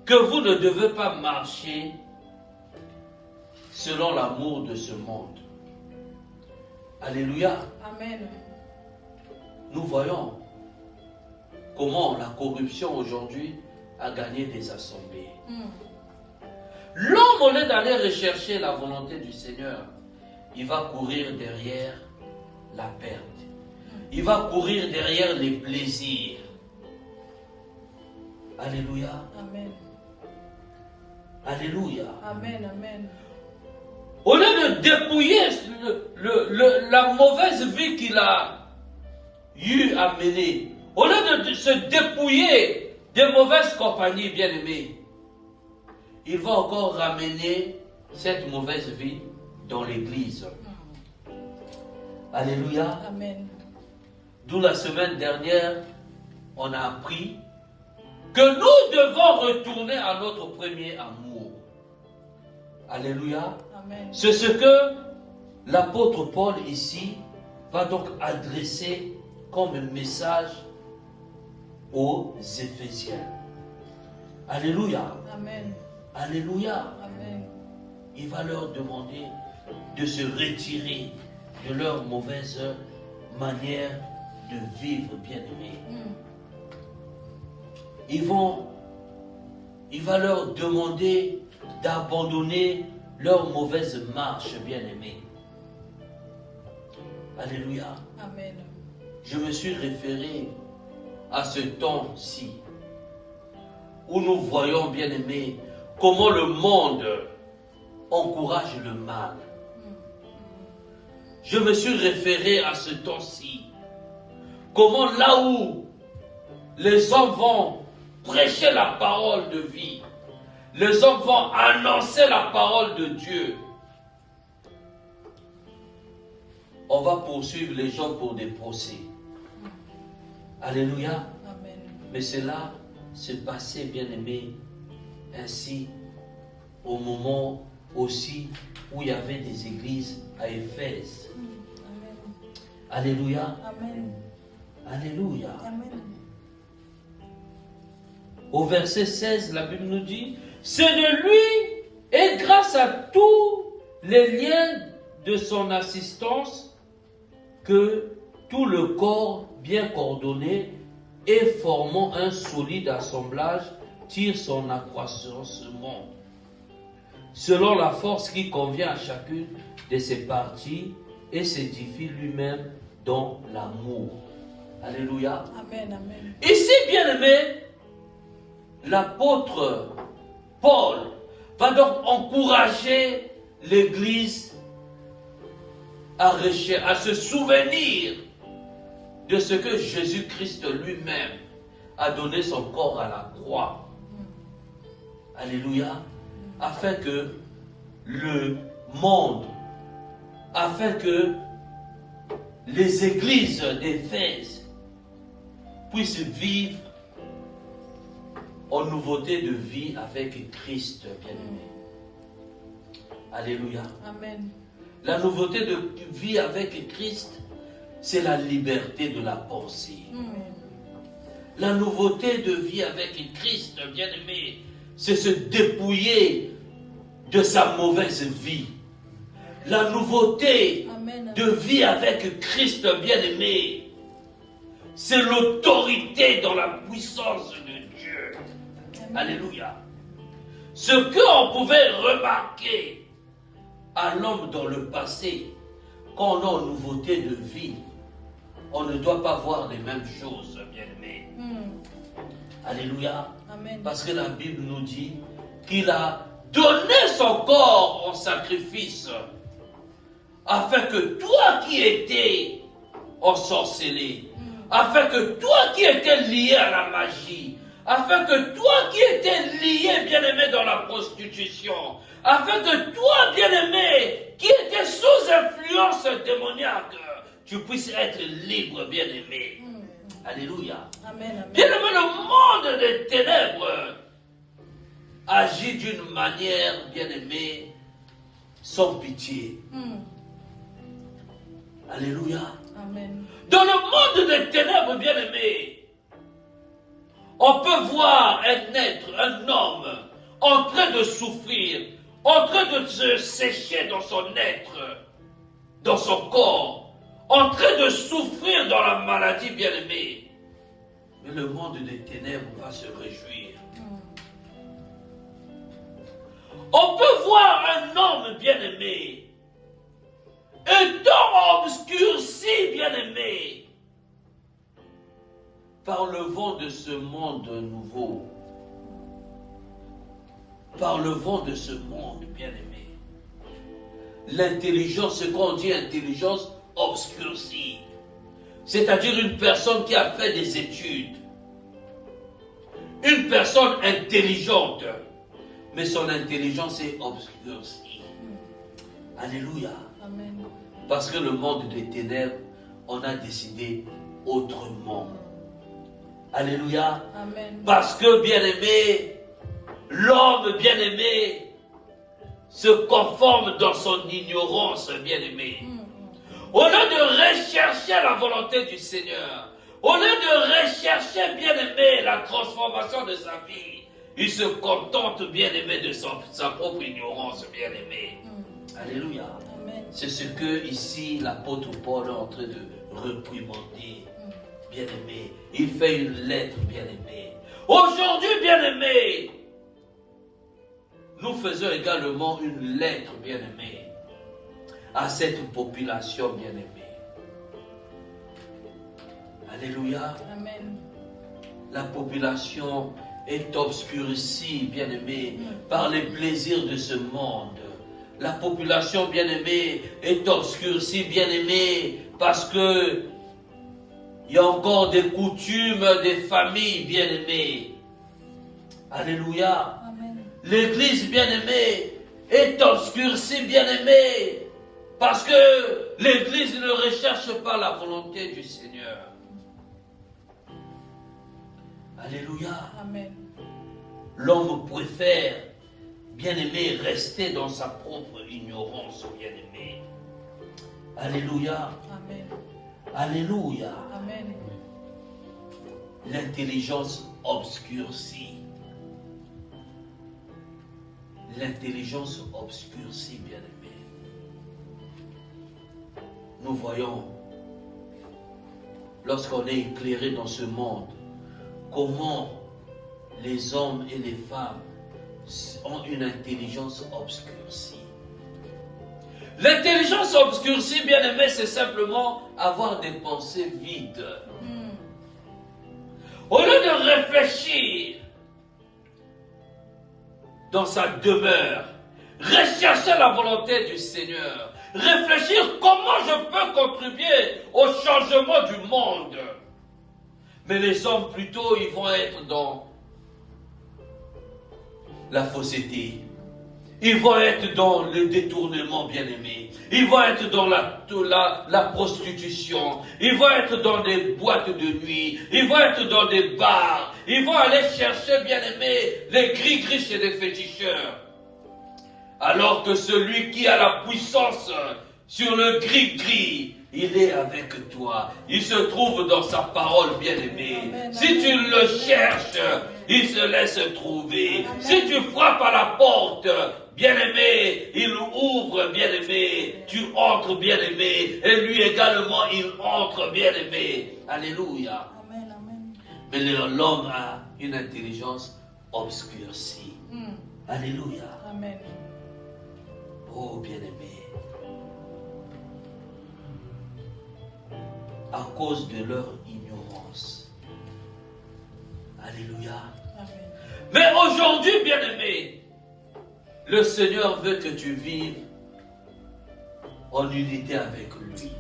que vous ne devez pas marcher selon l'amour de ce monde. Alléluia. Amen. Nous voyons comment la corruption aujourd'hui a gagné des assemblées. L'homme, au lieu d'aller rechercher la volonté du Seigneur, il va courir derrière la perte. Il va courir derrière les plaisirs. Alléluia. Amen. Alléluia. Amen. Amen. Au lieu de dépouiller la mauvaise vie qu'il a eu à mener, au lieu de se dépouiller des mauvaises compagnies, bien-aimés, il va encore ramener cette mauvaise vie dans l'église. Alléluia. Amen. D'où la semaine dernière, on a appris que nous devons retourner à notre premier amour. Alléluia. Amen. C'est ce que l'apôtre Paul ici va donc adresser comme message aux Éphésiens. Alléluia. Amen. Alléluia. Amen. Il va leur demander de se retirer de leur mauvaise manière de vivre, bien-aimés. Il va leur demander d'abandonner leur mauvaise marche, bien-aimés. Alléluia. Amen. Je me suis référé à ce temps-ci où nous voyons, bien-aimés, comment le monde encourage le mal. Je me suis référé à ce temps-ci. Comment là où les hommes vont prêcher la parole de vie, les hommes vont annoncer la parole de Dieu, on va poursuivre les gens pour des procès. Alléluia. Amen. Mais cela se passait, bien-aimé, ainsi au moment aussi où il y avait des églises à Éphèse. Amen. Alléluia. Amen. Alléluia. Amen. Au verset 16, la Bible nous dit, c'est de lui et grâce à tous les liens de son assistance que tout le corps bien coordonné et formant un solide assemblage tire son accroissement selon la force qui convient à chacune de ses parties et s'édifie lui-même dans l'amour. Alléluia. Amen. Amen. Ici, bien-aimé, l'apôtre Paul va donc encourager l'Église à se souvenir de ce que Jésus-Christ lui-même a donné son corps à la croix. Alléluia. Afin que le monde, afin que les églises d'Éphèse puissent vivre en nouveauté de vie avec Christ, bien-aimé. Alléluia. Amen. La nouveauté de vie avec Christ, c'est la liberté de la pensée. La nouveauté de vie avec Christ, bien-aimé, c'est se dépouiller de sa mauvaise vie. La nouveauté Amen. de vie avec Christ, bien-aimé, c'est l'autorité dans la puissance de Dieu. Amen. Alléluia. Ce qu'on pouvait remarquer à l'homme dans le passé, quand on a une nouveauté de vie, on ne doit pas voir les mêmes choses, bien-aimés. Alléluia. Amen. Parce que la Bible nous dit qu'il a donné son corps en sacrifice afin que toi qui étais ensorcelé, afin que toi qui étais lié à la magie, afin que toi qui étais lié, bien-aimé, dans la prostitution, afin que toi, bien-aimé, qui étais sous influence démoniaque, tu puisses être libre, bien-aimé. Alléluia. Amen. Bien-aimé, le monde des ténèbres agit d'une manière, bien-aimé, sans pitié. Alléluia. Amen. Dans le monde des ténèbres, bien-aimé, on peut voir un être, un homme, en train de souffrir, en train de se sécher dans son être, dans son corps, en train de souffrir dans la maladie, bien-aimé. Mais le monde des ténèbres va se réjouir. On peut voir un homme, bien-aimé, étant obscurci, bien-aimé, par le vent de ce monde nouveau, par le vent de ce monde, bien-aimé. L'intelligence, ce qu'on dit intelligence obscurcie, c'est-à-dire une personne qui a fait des études, une personne intelligente, mais son intelligence est obscurcie. Alléluia. Amen. Parce que le monde des ténèbres, on a décidé autrement. Alléluia. Amen. Parce que, bien-aimé, l'homme bien-aimé se conforme dans son ignorance, bien-aimé. Au lieu de rechercher la volonté du Seigneur, au lieu de rechercher, bien-aimé, la transformation de sa vie, il se contente, bien-aimé, de sa propre ignorance, bien-aimé. Alléluia. Amen. C'est ce que ici l'apôtre Paul est en train de réprimander. Bien-aimé, il fait une lettre, bien-aimé. Aujourd'hui, bien-aimé, nous faisons également une lettre, bien-aimé, à cette population, bien-aimée. Alléluia. Amen. La population est obscurcie, bien-aimé, par les plaisirs de ce monde. La population, bien-aimée, est obscurcie, bien-aimé, parce que il y a encore des coutumes, des familles, bien-aimées. Alléluia. Amen. L'église, bien-aimée, est obscurcie, bien-aimée, parce que l'église ne recherche pas la volonté du Seigneur. Alléluia. Amen. L'homme préfère, bien-aimé, rester dans sa propre ignorance, bien-aimé. Alléluia. Amen. Alléluia. Amen. L'intelligence obscurcie. L'intelligence obscurcie, bien-aimé. Nous voyons, lorsqu'on est éclairé dans ce monde, comment les hommes et les femmes ont une intelligence obscurcie. L'intelligence obscurcie, bien-aimé, c'est simplement avoir des pensées vides. Au lieu de réfléchir dans sa demeure, rechercher la volonté du Seigneur, réfléchir comment je peux contribuer au changement du monde. Mais les hommes, plutôt, ils vont être dans la fausseté. Ils vont être dans le détournement, bien-aimé. Ils vont être dans la prostitution. Ils vont être dans des boîtes de nuit. Ils vont être dans des bars. Ils vont aller chercher, bien-aimé, les gris-gris chez les féticheurs. Alors que celui qui a la puissance sur le gris-gris, il est avec toi. Il se trouve dans sa parole, bien-aimé. Si tu le cherches, il se laisse trouver. Amen. Si tu frappes à la porte, bien-aimé, il ouvre, bien-aimé. Tu entres, bien-aimé. Et lui également, il entre, bien-aimé. Alléluia. Amen. Amen. Mais l'homme a une intelligence obscurcie. Alléluia. Amen. Oh, bien-aimé. À cause de leur ignorance. Alléluia. Amen. Mais aujourd'hui, bien-aimé, le Seigneur veut que tu vives en unité avec lui.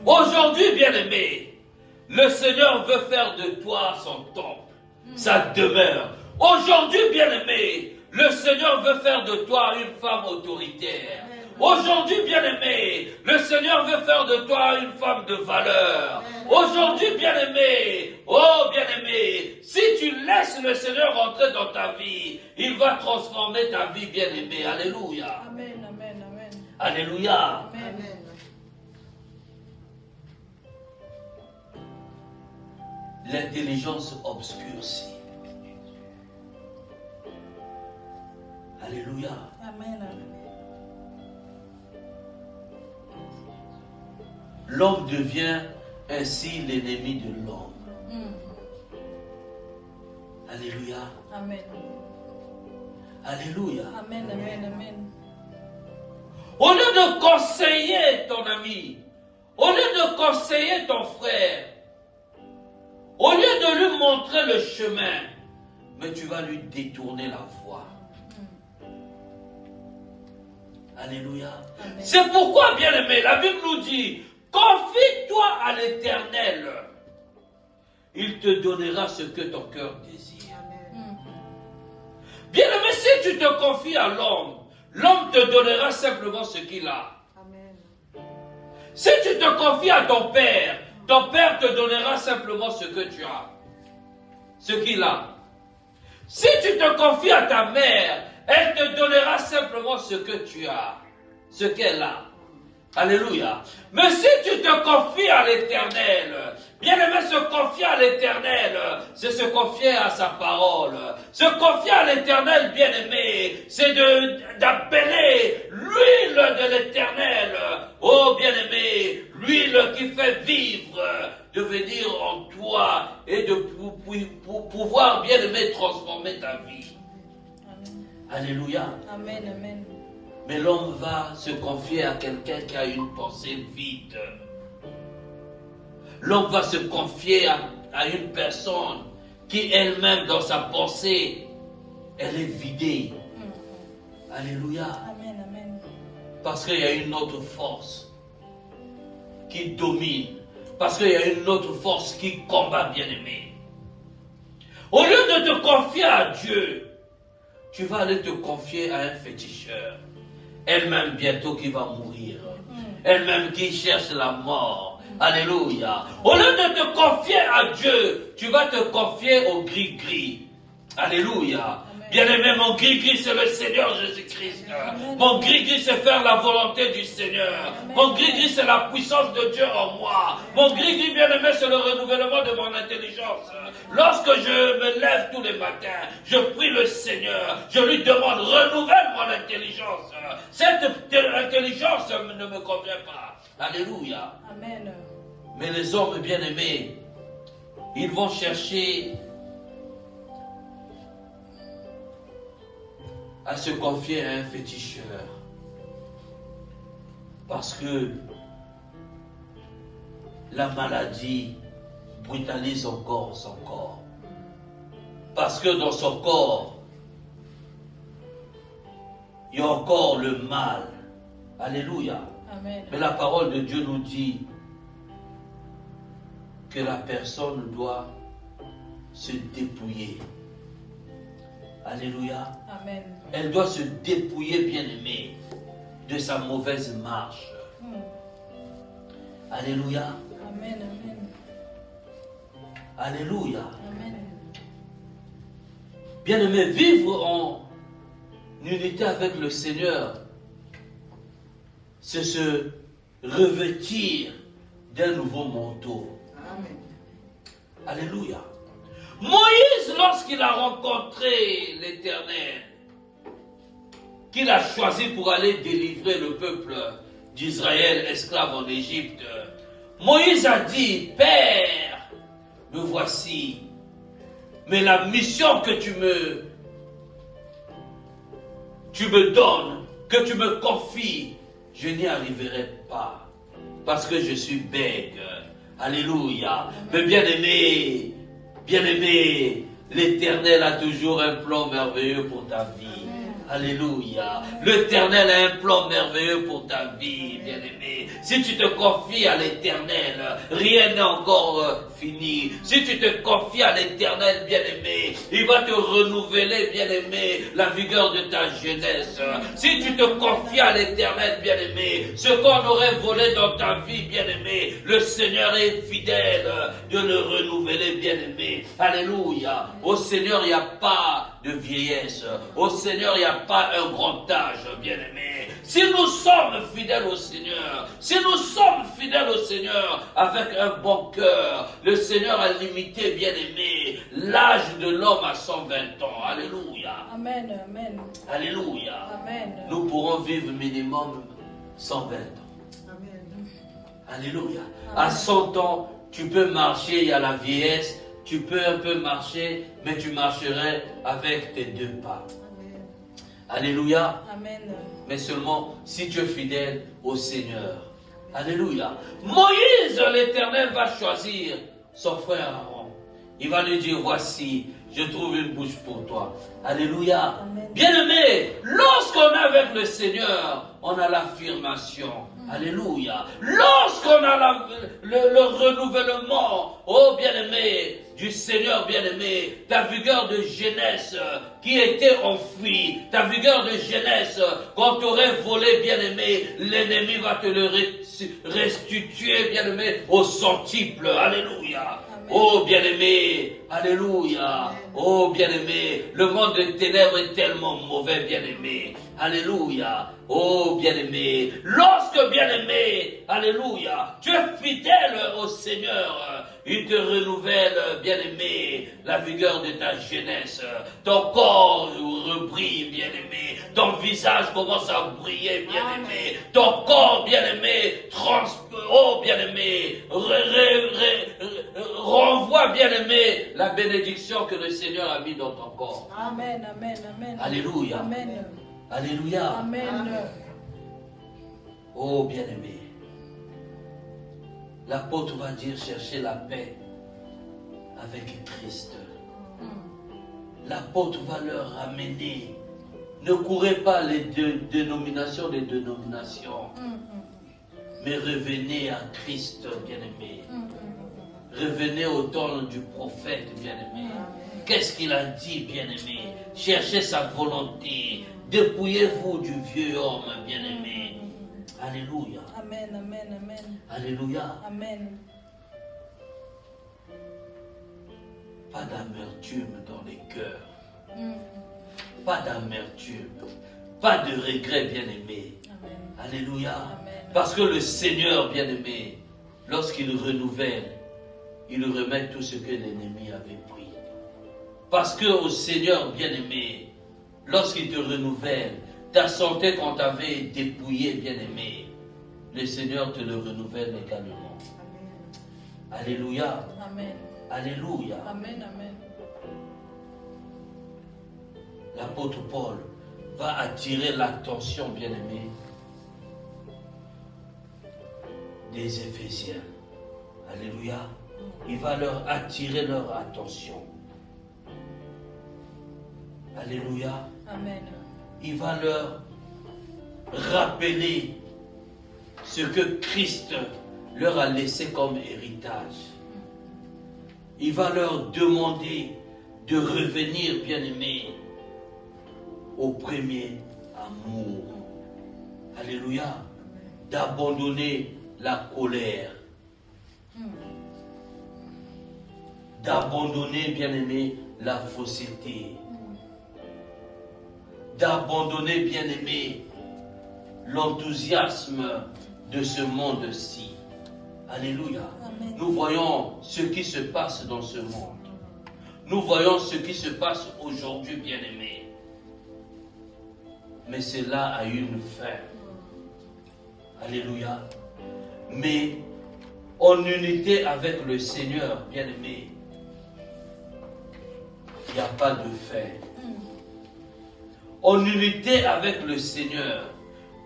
Aujourd'hui, bien-aimé, le Seigneur veut faire de toi son temple, sa demeure. Aujourd'hui, bien-aimé, le Seigneur veut faire de toi une femme autoritaire. Aujourd'hui, bien-aimé, le Seigneur veut faire de toi une femme de valeur. Aujourd'hui, bien-aimé, oh bien-aimé, si tu laisses le Seigneur rentrer dans ta vie, il va transformer ta vie, bien-aimé. Alléluia. Amen, amen, amen. Alléluia. Amen. L'intelligence obscurcie. Alléluia. Amen, amen. L'homme devient ainsi l'ennemi de l'homme. Alléluia. Amen. Alléluia. Amen, amen, amen. Au lieu de conseiller ton ami, au lieu de conseiller ton frère, au lieu de lui montrer le chemin, mais tu vas lui détourner la voie. Alléluia. Amen. C'est pourquoi, bien-aimé, la Bible nous dit, confie-toi à l'Éternel. Il te donnera ce que ton cœur désire. Bien-aimé, si tu te confies à l'homme, l'homme te donnera simplement ce qu'il a. Amen. Si tu te confies à ton père te donnera simplement ce que tu as, ce qu'il a. Si tu te confies à ta mère, elle te donnera simplement ce que tu as, ce qu'elle a. Alléluia. Mais si tu te confies à l'Éternel, bien-aimé, se confier à l'Éternel, c'est se confier à sa parole. Se confier à l'Éternel, bien-aimé, c'est d'appeler l'huile de l'Éternel. Oh, bien-aimé, l'huile qui fait vivre, de venir en toi et de pouvoir, bien-aimé, transformer ta vie. Amen. Alléluia. Amen, amen. Mais l'homme va se confier à quelqu'un qui a une pensée vide. L'homme va se confier à une personne qui elle-même, dans sa pensée, elle est vidée. Alléluia. Amen, amen. Parce qu'il y a une autre force qui domine. Parce qu'il y a une autre force qui combat, bien-aimé. Au lieu de te confier à Dieu, tu vas aller te confier à un féticheur. Elle-même bientôt qui va mourir. Elle-même qui cherche la mort. Alléluia. Au lieu de te confier à Dieu, tu vas te confier au gris-gris. Alléluia. Bien-aimé, mon gris-gris, c'est le Seigneur Jésus-Christ. Mon gris-gris, c'est faire la volonté du Seigneur. Mon gris-gris, c'est la puissance de Dieu en moi. Mon gris-gris, bien-aimé, c'est le renouvellement de mon intelligence. Lorsque je me lève tous les matins, je prie le Seigneur. Je lui demande, renouvelle mon intelligence. Cette intelligence ne me convient pas. Alléluia. Amen. Mais les hommes bien-aimés, ils vont chercher à se confier à un féticheur. Parce que la maladie brutalise encore son corps. Parce que dans son corps, il y a encore le mal. Alléluia. Amen. Mais la parole de Dieu nous dit que la personne doit se dépouiller. Alléluia. Amen. Elle doit se dépouiller, bien-aimée, de sa mauvaise marche. Alléluia. Amen, amen. Alléluia. Amen. Bien-aimé, vivre en unité avec le Seigneur, c'est se revêtir d'un nouveau manteau. Amen. Alléluia. Moïse, lorsqu'il a rencontré l'Éternel, qu'il a choisi pour aller délivrer le peuple d'Israël esclave en Égypte, Moïse a dit, Père, me voici, mais la mission que tu me donnes, que tu me confies, je n'y arriverai pas, parce que je suis bègue. Alléluia. Mais bien-aimé, l'Éternel a toujours un plan merveilleux pour ta vie. Alléluia. L'Éternel a un plan merveilleux pour ta vie, bien-aimé. Si tu te confies à l'Éternel, rien n'est encore fini. Si tu te confies à l'Éternel, bien-aimé, bien-aimé. Il va te renouveler, bien-aimé, la vigueur de ta jeunesse. Si tu te confies à l'Éternel, bien-aimé, ce qu'on aurait volé dans ta vie, bien-aimé, le Seigneur est fidèle de le renouveler, bien-aimé. Alléluia. Au Seigneur, il n'y a pas de vieillesse. Au Seigneur, il n'y a pas un grand âge, bien-aimé. Si nous sommes fidèles au Seigneur, si nous sommes fidèles au Seigneur avec un bon cœur, le Seigneur a limité, bien-aimé, l'âge de l'homme à 120 ans. Alléluia. Amen, amen. Alléluia. Amen. Nous pourrons vivre minimum 120 ans. Amen. Alléluia. Amen. À 100 ans, tu peux marcher, il y a la vieillesse, tu peux un peu marcher, mais tu marcherais avec tes deux pas. Amen. Alléluia. Amen. Mais seulement si tu es fidèle au Seigneur. Alléluia. Moïse, l'Éternel, va choisir son frère Aaron. Il va lui dire, voici, je trouve une bouche pour toi. Alléluia. Amen. Bien-aimé, lorsqu'on est avec le Seigneur, on a l'affirmation. Alléluia. Lorsqu'on a le renouvellement, oh bien-aimé, du Seigneur bien-aimé, ta vigueur de jeunesse qui était enfouie, ta vigueur de jeunesse, quand tu aurais volé bien-aimé, l'ennemi va te le restituer bien-aimé au centuple. Alléluia. Oh bien-aimé, alléluia. Oh bien-aimé, le monde des ténèbres est tellement mauvais, bien-aimé. Alléluia. Oh bien-aimé, lorsque bien-aimé, alléluia, tu es fidèle au Seigneur, il te renouvelle, bien-aimé, la vigueur de ta jeunesse. Ton corps rebrille, bien-aimé. Ton visage commence à briller, bien-aimé. Ton corps, bien-aimé, oh, bien-aimé, renvoie, bien-aimé, la bénédiction que le Seigneur a mis dans ton corps. Amen, amen, amen. Alléluia. Amen. Alléluia. Amen. Oh, bien-aimé. L'apôtre va dire chercher la paix avec Christ. L'apôtre va leur ramener. Ne courez pas les dénominations des dénominations. Mais revenez à Christ, bien-aimé. Revenez au temps du prophète, bien-aimé. Qu'est-ce qu'il a dit, bien-aimé? Cherchez sa volonté. Dépouillez-vous du vieux homme, bien-aimé. Alléluia. Amen, amen, amen. Alléluia. Amen. Pas d'amertume dans les cœurs. Pas d'amertume. Pas de regret, bien-aimé. Alléluia. Amen. Parce que le Seigneur, bien-aimé, lorsqu'il renouvelle, il remet tout ce que l'ennemi avait pris. Parce que au Seigneur, bien-aimé, lorsqu'il te renouvelle, ta santé qu'on t'avait dépouillée, bien-aimé, le Seigneur te le renouvelle également. Alléluia. Amen. Alléluia. Amen, amen. L'apôtre Paul va attirer l'attention, bien-aimé, des Éphésiens. Alléluia. Il va leur attirer leur attention. Alléluia. Amen. Il va leur rappeler ce que Christ leur a laissé comme héritage. Il va leur demander de revenir, bien-aimés, au premier amour. Alléluia. D'abandonner la colère. D'abandonner, bien-aimés, la fausseté. D'abandonner, bien-aimés, l'enthousiasme de ce monde-ci. Alléluia. Amen. Nous voyons ce qui se passe dans ce monde. Nous voyons ce qui se passe aujourd'hui, bien-aimés. Mais cela a eu une fin. Alléluia. Mais en unité avec le Seigneur, bien-aimés, il n'y a pas de fin. En unité avec le Seigneur,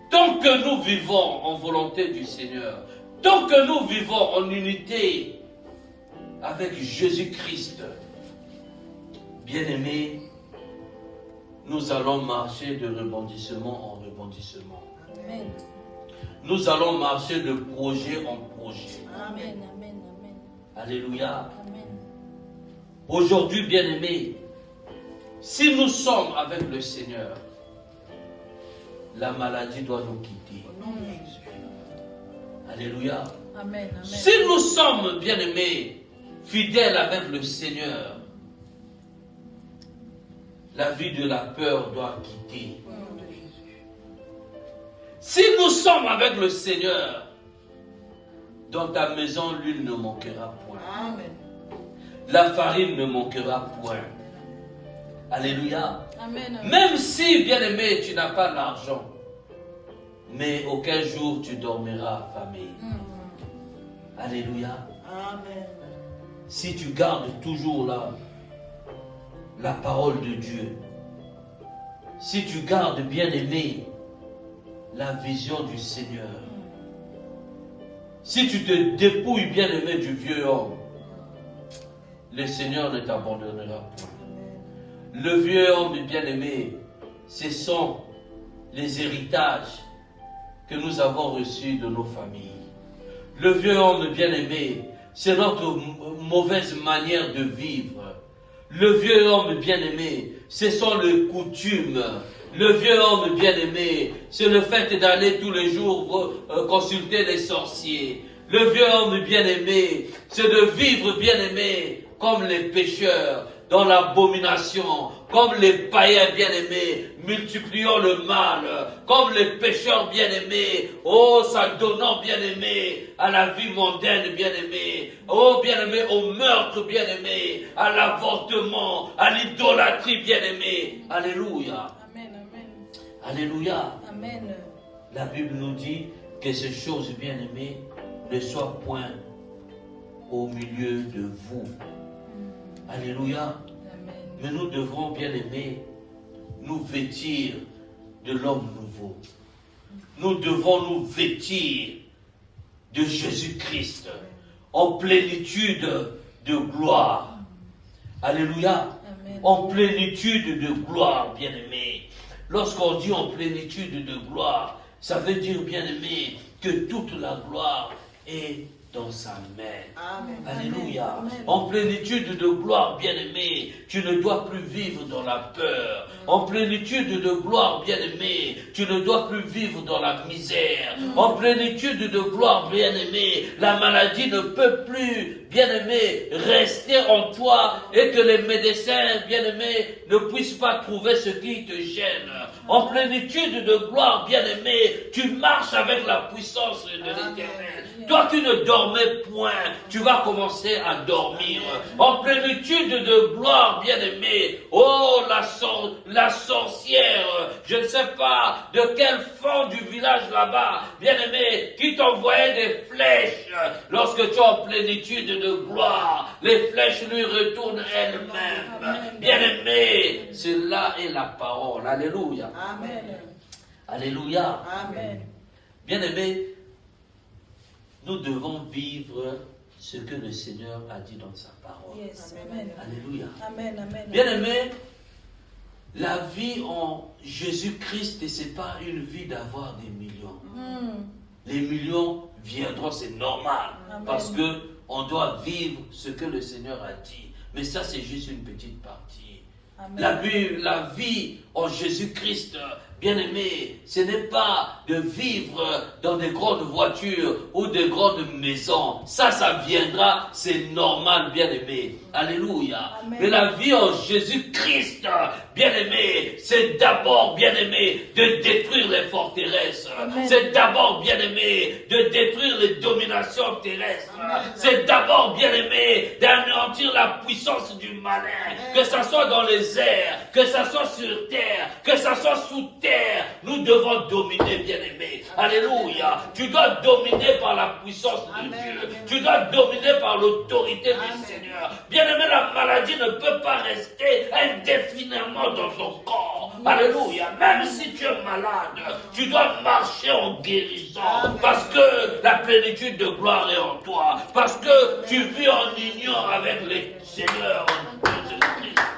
tant que nous vivons en volonté du Seigneur, tant que nous vivons en unité avec Jésus-Christ, bien-aimés, nous allons marcher de rebondissement en rebondissement. Amen. Nous allons marcher de projet en projet. Amen, amen, amen. Alléluia. Amen. Aujourd'hui, bien-aimés, Si nous sommes avec le Seigneur, la maladie doit nous quitter. Alléluia. Amen. Amen. Si nous sommes, bien-aimés, fidèles avec le Seigneur, la vie de la peur doit quitter. Si nous sommes avec le Seigneur, dans ta maison, l'huile ne manquera point. Amen. La farine ne manquera point. Alléluia. Amen. Même si, bien-aimé, tu n'as pas l'argent, mais aucun jour tu dormiras affamé. Alléluia. Amen. Si tu gardes toujours la parole de Dieu, si tu gardes, bien-aimé, la vision du Seigneur, si tu te dépouilles, bien-aimé, du vieux homme, le Seigneur ne t'abandonnera point. Le vieux homme, bien-aimé, ce sont les héritages que nous avons reçus de nos familles. Le vieux homme, bien-aimé, c'est notre mauvaise manière de vivre. Le vieux homme, bien-aimé, ce sont les coutumes. Le vieux homme, bien-aimé, c'est le fait d'aller tous les jours consulter les sorciers. Le vieux homme, bien-aimé, c'est de vivre, bien-aimé, comme les pécheurs, dans l'abomination, comme les païens bien-aimés, multipliant le mal, comme les pécheurs bien-aimés, oh, s'adonnant bien-aimés à la vie mondaine bien-aimée, oh, bien-aimé, au meurtre bien-aimé, à l'avortement, à l'idolâtrie bien-aimée. Alléluia. Amen. Amen. Alléluia. Amen. La Bible nous dit que ces choses bien-aimées ne soient point au milieu de vous. Alléluia. Amen. Mais nous devrons, bien aimer, nous vêtir de l'homme nouveau. Nous devrons nous vêtir de Jésus-Christ en plénitude de gloire. Alléluia. Amen. En plénitude de gloire, bien aimé. Lorsqu'on dit en plénitude de gloire, ça veut dire, bien aimé, que toute la gloire est dans sa main. Amen. Alléluia. Amen. En plénitude de gloire, bien-aimé, tu ne dois plus vivre dans la peur. En plénitude de gloire, bien-aimé, tu ne dois plus vivre dans la misère. En plénitude de gloire, bien-aimé, la maladie ne peut plus, bien-aimé, rester en toi et que les médecins, bien-aimés, ne puissent pas trouver ce qui te gêne. En plénitude de gloire, bien-aimé, tu marches avec la puissance de l'Éternel. Toi qui ne dormais point, tu vas commencer à dormir. En plénitude de gloire, bien-aimé. Oh, la sorcière, je ne sais pas de quel fond du village là-bas, bien-aimé, qui t'envoyait des flèches. Lorsque tu es en plénitude de gloire, les flèches lui retournent elles-mêmes. Bien-aimé, cela est la parole. Alléluia. Amen. Alléluia. Amen. Bien-aimé, nous devons vivre ce que le Seigneur a dit dans sa parole. Yes. Amen. Alléluia. Amen. Amen. Bien-aimé, la vie en Jésus-Christ, ce n'est pas une vie d'avoir des millions. Les millions viendront, c'est normal. Amen. Parce qu'on doit vivre ce que le Seigneur a dit. Mais ça, c'est juste une petite partie. Amen. La vie en Jésus-Christ, bien-aimé, ce n'est pas de vivre dans des grandes voitures ou des grandes maisons. Ça viendra, c'est normal, bien-aimé. Alléluia. Amen. Mais la vie en Jésus-Christ, bien-aimé, c'est d'abord, bien-aimé, de détruire les forteresses. Amen. C'est d'abord, bien-aimé, de détruire les dominations terrestres. C'est d'abord, bien-aimé, d'anéantir la puissance du malin. Que ça soit dans les airs, que ça soit sur terre, que ça soit sous terre. Nous devons dominer, bien-aimé. Alléluia. Tu dois dominer par la puissance de Dieu. Tu dois dominer par l'autorité du Seigneur. Bien-aimé, la maladie ne peut pas rester indéfiniment dans ton corps. Alléluia. Même si tu es malade, tu dois marcher en guérison. Parce que la plénitude de gloire est en toi. Parce que tu vis en union avec le Seigneur.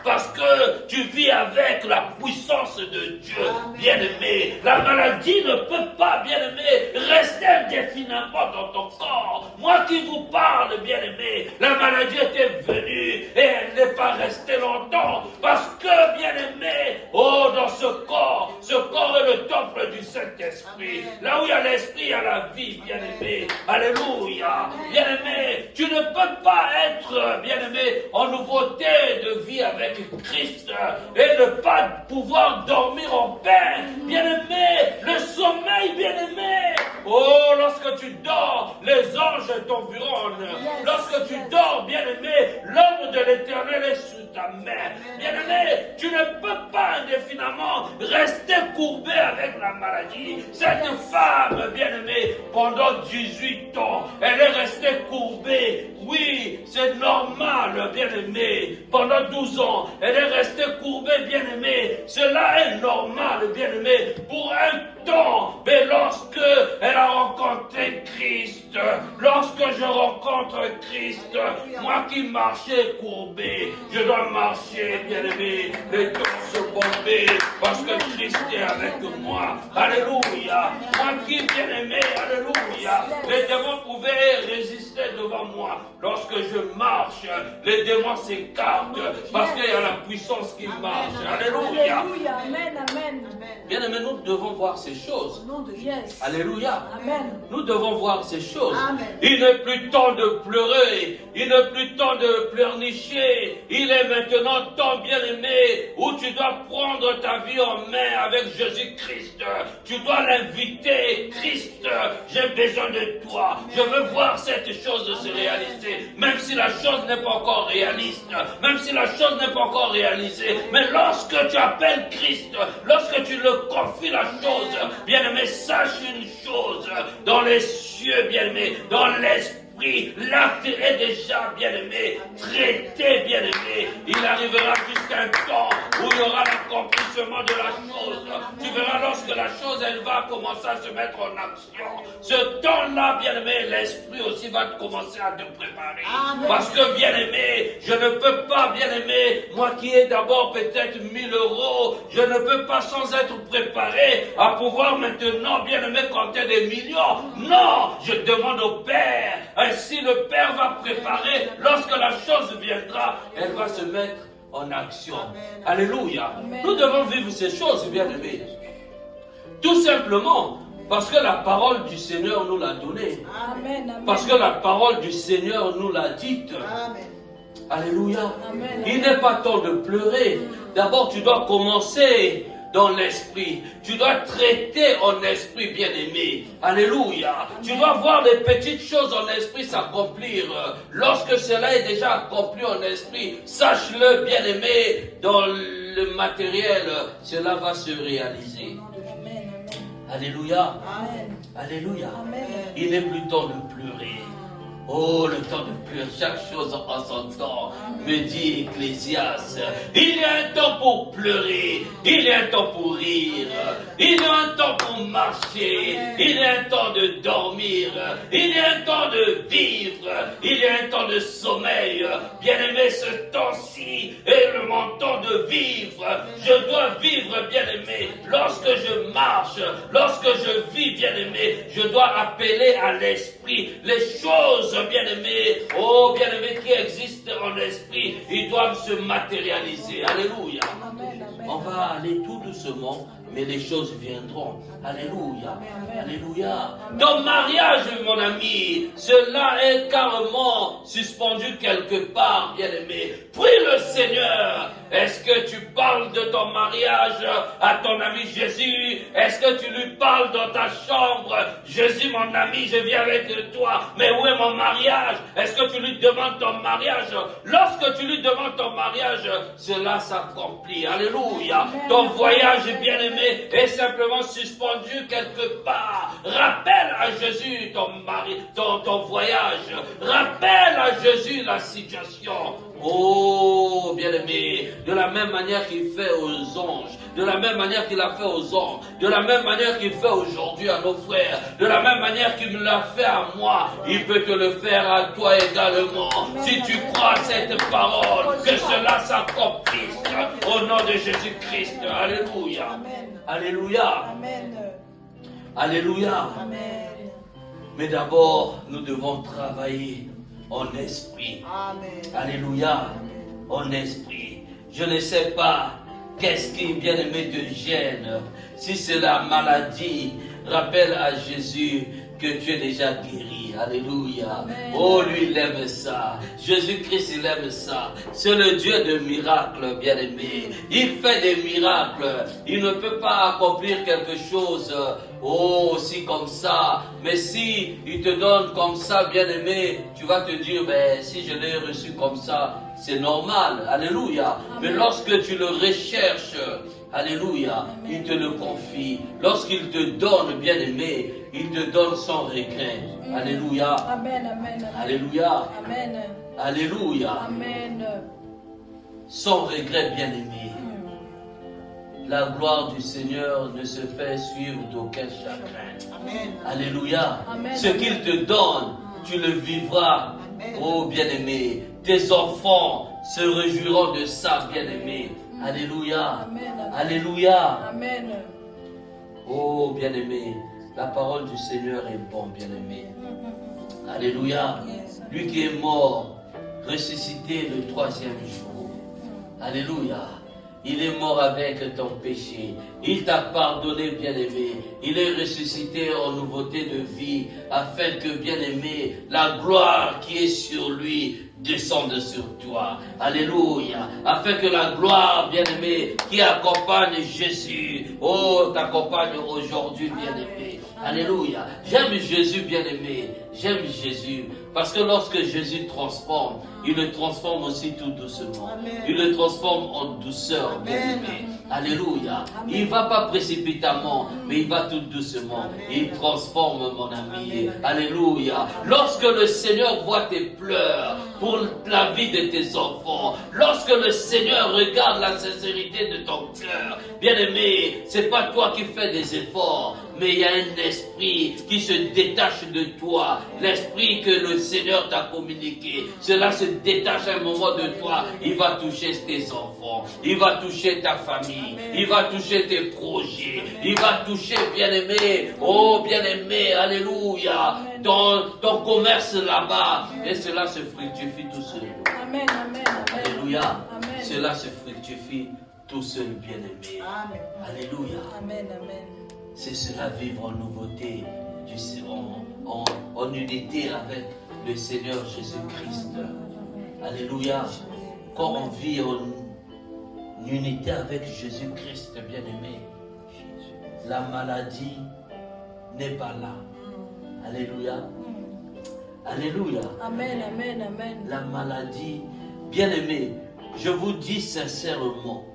Parce que tu vis avec la puissance de Dieu, bien-aimé. La maladie ne peut pas, bien-aimé, rester indéfiniment dans ton corps. Moi qui vous parle, bien-aimé, la maladie était venue et elle n'est pas restée longtemps parce que, bien-aimé, oh, dans ce corps est le temple du Saint-Esprit. Là où il y a l'Esprit, il y a la vie, bien-aimé. Alléluia. Bien-aimé, tu ne peux pas être, bien-aimé, en nouveauté de vie avec Christ et ne pas pouvoir dormir en paix. Bien-aimé, le sommeil, bien-aimé. Oh, lorsque tu dors, les anges t'environnent. Lorsque tu dors, bien-aimé, l'homme de l'Éternel est sous ta main. Bien-aimé, tu ne peux pas indéfiniment rester courbé avec la maladie. Cette femme, bien-aimée, pendant 18 ans, elle est restée courbée. Oui, c'est normal, bien-aimé. Pendant 12 ans, elle est restée courbée, bien-aimé. Cela est normal, bien-aimé, pour un temps. Mais lorsque elle a rencontré Christ, lorsque je rencontre Christ, moi qui marchais courbé, je dois marcher, bien-aimé, les torses bombés, parce que Christ est avec moi. Alléluia. Moi qui, bien-aimé, alléluia, les démons pouvaient résister devant moi. Lorsque je marche, les démons s'écartent, parce qu'il y a la puissance qui marche. Alléluia. Amen, amen. Bien-aimé, nous devons voir ces choses. Au nom de Jésus. Alléluia. Amen. Nous devons voir ces choses. Amen. Il n'est plus temps de pleurer. Il n'est plus temps de pleurnicher. Il est maintenant temps, bien-aimé, où tu dois prendre ta vie en main avec Jésus-Christ. Tu dois l'inviter. Christ, j'ai besoin de toi. Je veux voir cette chose se réaliser. Même si la chose n'est pas encore réaliste. Même si la chose n'est pas encore réalisée. Mais lorsque tu appelles Christ, lorsque tu le confies la chose, bien-aimé, sache une chose. Dans les cieux, bien-aimé, dans l'esprit, l'acte est déjà, bien-aimé, traité, bien-aimé. Il arrivera jusqu'à un temps où il y aura l'accomplissement de la chose. Tu verras lorsque la chose, elle va commencer à se mettre en action. Ce temps-là, bien-aimé, l'esprit aussi va commencer à te préparer. Amen. Parce que, bien-aimé, je ne peux pas, bien-aimé, moi qui ai d'abord peut-être 1000 euros, je ne peux pas sans être préparé à pouvoir maintenant, bien-aimé, compter des millions. Non, je demande au Père. Ainsi le Père va préparer, lorsque la chose viendra, elle va se mettre en action. Amen. Alléluia. Amen. Nous devons vivre ces choses, bien-aimés. Tout simplement parce que la parole du Seigneur nous l'a donnée. Amen, amen. Parce que la parole du Seigneur nous l'a dite. Amen. Alléluia. Amen. Il n'est pas temps de pleurer. D'abord, tu dois commencer dans l'esprit. Tu dois traiter en esprit, bien-aimé. Alléluia. Tu dois voir les petites choses en esprit s'accomplir. Lorsque cela est déjà accompli en esprit, sache-le, bien-aimé, dans le matériel, cela va se réaliser. Amen, amen. Alléluia. Amen. Alléluia. Amen. Il n'est plus temps de pleurer. Oh, le temps de pleurer, chaque chose en son temps, me dit Ecclésiaste. Il y a un temps pour pleurer, il y a un temps pour rire, il y a un temps pour marcher, il y a un temps de dormir, il y a un temps de vivre, il y a un temps de sommeil. Bien-aimé, ce temps-ci est mon temps de vivre. Je dois vivre, bien-aimé. Lorsque je marche, lorsque je vis, bien-aimé, je dois appeler à l'esprit les choses, bien-aimés, oh bien-aimés, qui existent en esprit, ils doivent se matérialiser. Alléluia. Amen, amen. On va aller tout doucement, mais les choses viendront. Alléluia. Alléluia. Ton mariage, mon ami, cela est carrément suspendu quelque part, bien-aimé. Prie le Seigneur. Est-ce que tu parles de ton mariage à ton ami Jésus? Est-ce que tu lui parles dans ta chambre? Jésus, mon ami, je viens avec toi. Mais où est mon mariage? Est-ce que tu lui demandes ton mariage? Lorsque tu lui demandes ton mariage, cela s'accomplit. Alléluia. Ton voyage, bien-aimé, est simplement suspendu quelque part. Rappelle à Jésus ton voyage. Rappelle à Jésus la situation. Oh, bien-aimé, de la même manière qu'il fait aux anges, de la même manière qu'il a fait aux anges, de la même manière qu'il fait aujourd'hui à nos frères, de la même manière qu'il me l'a fait à moi, il peut te le faire à toi également. Si tu crois cette parole, que cela s'accomplisse au nom nom de Jésus-Christ. Alléluia. Amen. Alléluia. Amen. Alléluia. Amen. Mais d'abord, nous devons travailler en esprit. Amen. Alléluia. En esprit. Je ne sais pas qu'est-ce qui, bien-aimé, te gêne. Si c'est la maladie, rappelle à Jésus que tu es déjà guéri. Alléluia. Amen. Oh, lui, il aime ça. Jésus-Christ, il aime ça. C'est le Dieu de miracles, bien-aimé. Il fait des miracles. Il ne peut pas accomplir quelque chose, oh, aussi comme ça. Mais si il te donne comme ça, bien-aimé, tu vas te dire, ben, si je l'ai reçu comme ça, c'est normal. Alléluia. Amen. Mais lorsque tu le recherches, alléluia, il te le confie. Lorsqu'il te donne, bien-aimé, il te donne sans regret. Alléluia. Amen. Amen. Alléluia. Amen. Alléluia. Amen. Sans regret, bien-aimé. La gloire du Seigneur ne se fait suivre d'aucun chagrin. Amen. Alléluia. Amen. Ce qu'il te donne, tu le vivras. Oh, bien-aimé. Tes enfants se réjouiront de ça, bien-aimé. Alléluia. Amen. Alléluia. Amen. Oh, bien-aimé. La parole du Seigneur est bonne, bien-aimé. Alléluia. Yes. Lui qui est mort, ressuscité le 3e jour. Alléluia. Il est mort avec ton péché. Il t'a pardonné, bien-aimé. Il est ressuscité en nouveauté de vie, afin que, bien-aimé, la gloire qui est sur lui descende sur toi. Alléluia. Afin que la gloire, bien-aimé, qui accompagne Jésus, oh, t'accompagne aujourd'hui, bien-aimé. Alléluia. J'aime Jésus, bien-aimé. J'aime Jésus. Parce que lorsque Jésus transforme, il le transforme aussi tout doucement. Amen. Il le transforme en douceur, bien-aimé. Alléluia. Il ne va pas précipitamment, mais il va tout doucement. Il transforme, mon ami. Alléluia. Lorsque le Seigneur voit tes pleurs pour la vie de tes enfants, lorsque le Seigneur regarde la sincérité de ton cœur, bien-aimé, c'est pas toi qui fais des efforts, mais il y a un esprit qui se détache de toi. L'esprit que le Seigneur t'a communiqué, cela se détache un moment de toi. Il va toucher tes enfants, il va toucher ta famille, il va toucher tes projets, il va toucher, bien-aimé, oh bien-aimé, alléluia, ton commerce là-bas. Et cela se fructifie tout seul. Amen. Amen. Alléluia. Amen. Cela se fructifie tout seul, bien-aimé. Amen. Alléluia. Amen. Amen. C'est cela, vivre en nouveauté, en unité avec le Seigneur Jésus-Christ. Alléluia. Quand on vit en unité avec Jésus-Christ, bien-aimé, la maladie n'est pas là. Alléluia. Alléluia. Amen. Amen. Amen. La maladie, bien-aimé, je vous dis sincèrement,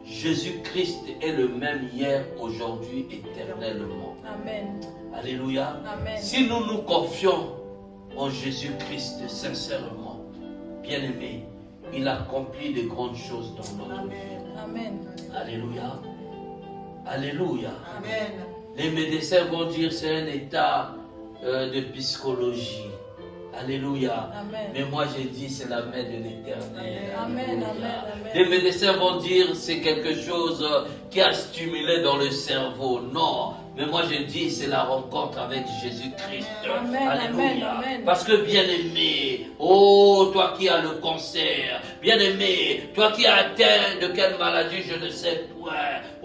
Jésus-Christ est le même hier, aujourd'hui, éternellement. Amen. Alléluia. Amen. Si nous nous confions en Jésus-Christ sincèrement, bien-aimé, il accomplit de grandes choses dans notre vie. Amen. Alléluia. Alléluia. Amen. Les médecins vont dire c'est un état de psychologie. Alléluia. Amen. Mais moi j'ai dit c'est la main de l'Éternel. Amen, Alléluia. amen, amen. Les médecins vont dire c'est quelque chose qui a stimulé dans le cerveau. Non. Mais moi je dis c'est la rencontre avec Jésus-Christ. Amen, Alléluia. amen, amen. Parce que bien-aimé, oh toi qui as le cancer, bien-aimé, toi qui as atteint de quelle maladie je ne sais point.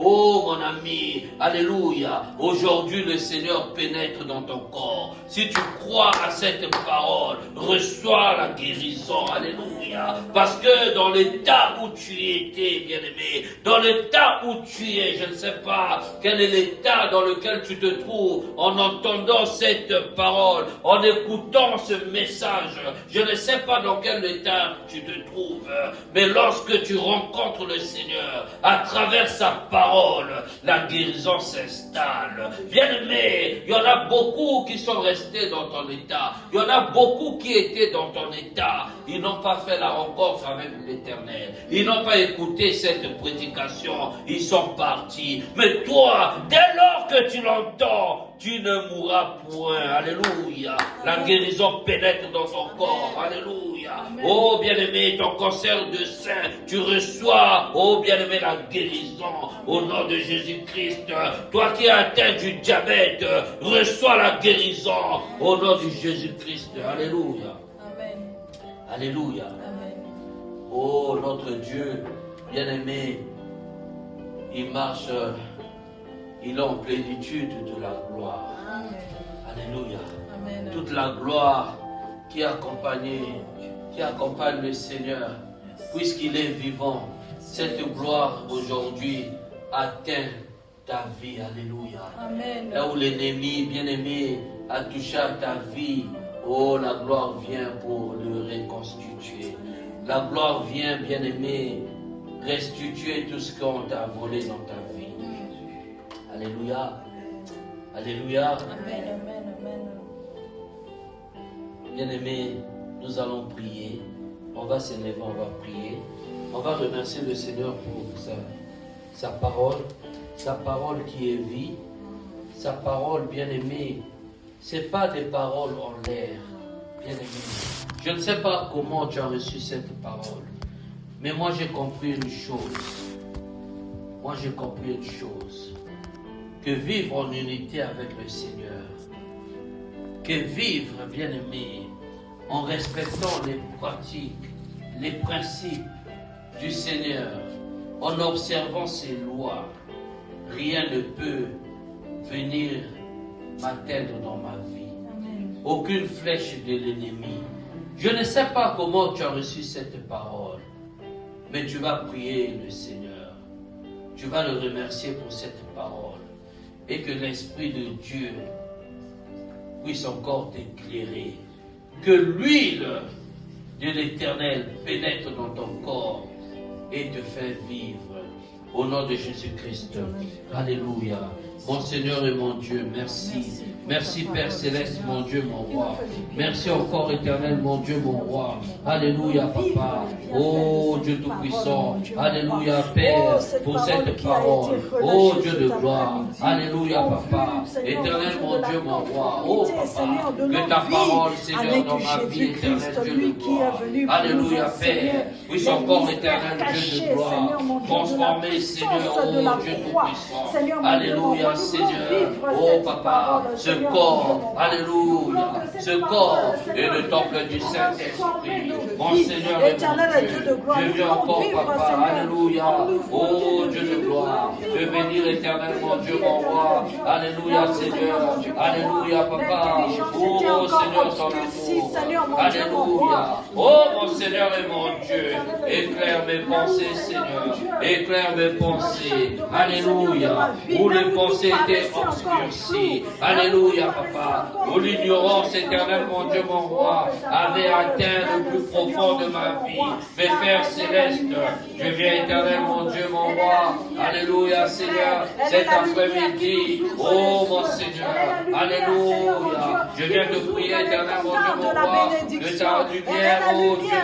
Oh mon ami, alléluia. Aujourd'hui le Seigneur pénètre dans ton corps. Si tu crois à cette parole, reçois la guérison. Alléluia. Parce que dans l'état où tu étais, bien-aimé, dans l'état où tu es, je ne sais pas quel est l'état dans lequel tu te trouves en entendant cette parole, en écoutant ce message. Je ne sais pas dans quel état tu te trouves, mais lorsque tu rencontres le Seigneur à travers sa parole, la guérison s'installe. Bien-aimé, il y en a beaucoup qui sont restés dans ton état. Il y en a beaucoup qui étaient dans ton état. Ils n'ont pas fait la rencontre avec l'Éternel. Ils n'ont pas écouté cette prédication. Ils sont partis. Mais toi, dès lors que tu l'entends, tu ne mourras point. Alléluia. La guérison pénètre dans ton corps. Alléluia. Oh bien-aimé, ton cancer de sein, tu reçois, oh bien-aimé, la guérison au nom de Jésus-Christ. Toi qui es atteint du diabète, reçois la guérison au nom de Jésus-Christ. Alléluia. Amen. Alléluia. Amen. Oh notre Dieu, bien-aimé, il marche, il est en plénitude de la gloire. Amen. Alléluia. Amen. Toute la gloire qui accompagne le Seigneur, puisqu'il est vivant, cette gloire aujourd'hui atteint ta vie. Alléluia. Amen. Là où l'ennemi, bien-aimé, a touché à ta vie, oh, la gloire vient pour le reconstituer. La gloire vient, bien-aimé, restituer tout ce qu'on t'a volé dans ta vie. Alléluia. Alléluia. Amen. Amen. Amen. Bien-aimé, nous allons prier. On va s'élever, on va prier. On va remercier le Seigneur pour sa parole qui est vie. Sa parole, bien-aimé, ce n'est pas des paroles en l'air, bien-aimé. Je ne sais pas comment tu as reçu cette parole, mais moi j'ai compris une chose. Moi j'ai compris une chose. Que vivre en unité avec le Seigneur, que vivre, bien-aimé, en respectant les pratiques, les principes du Seigneur, en observant ses lois, rien ne peut venir m'atteindre dans ma vie. Aucune flèche de l'ennemi. Je ne sais pas comment tu as reçu cette parole, mais tu vas prier le Seigneur. Tu vas le remercier pour cette parole. Et que l'Esprit de Dieu puisse encore t'éclairer. Que l'huile de l'Éternel pénètre dans ton corps et te fait vivre. Au nom de Jésus-Christ. Alléluia. Mon Seigneur et mon Dieu, merci. Merci Père Céleste, mon Dieu, mon roi. Merci encore éternel, mon Dieu, mon roi. Alléluia, Papa. Oh Dieu Tout-Puissant. Alléluia, Père, pour cette parole. Oh Dieu de gloire. Alléluia, Papa. Éternel, mon Dieu, mon roi. Oh Papa, que ta parole, Seigneur, dans ma vie, éternel, Dieu de gloire. Alléluia, Père. Puisse encore éternel, Dieu de gloire. Transformer, Seigneur, oh Dieu Tout-Puissant. Alléluia, Seigneur. Oh Papa, ce corps, alléluia, ce corps est le temple du Saint-Esprit. Mon Seigneur et mon Dieu, je viens encore, Papa, alléluia, oh Dieu de gloire, je bénir éternel, mon Dieu, mon roi, alléluia, Seigneur, alléluia, Papa, oh Seigneur, ton amour, alléluia, oh mon Seigneur et mon Dieu, éclaire mes pensées, Seigneur, éclaire mes pensées, alléluia, où les pensées étaient obscurcies, alléluia, Papa, où l'ignorance éternelle, mon Dieu, mon roi, avait atteint le plus profond de ma vie. Mais Père Céleste, je viens éternel, mon Dieu, mon roi, alléluia, Seigneur, cet après-midi, oh mon Seigneur, alléluia, je viens te prier, éternel, mon Dieu, mon roi, de ta lumière, oh Dieu,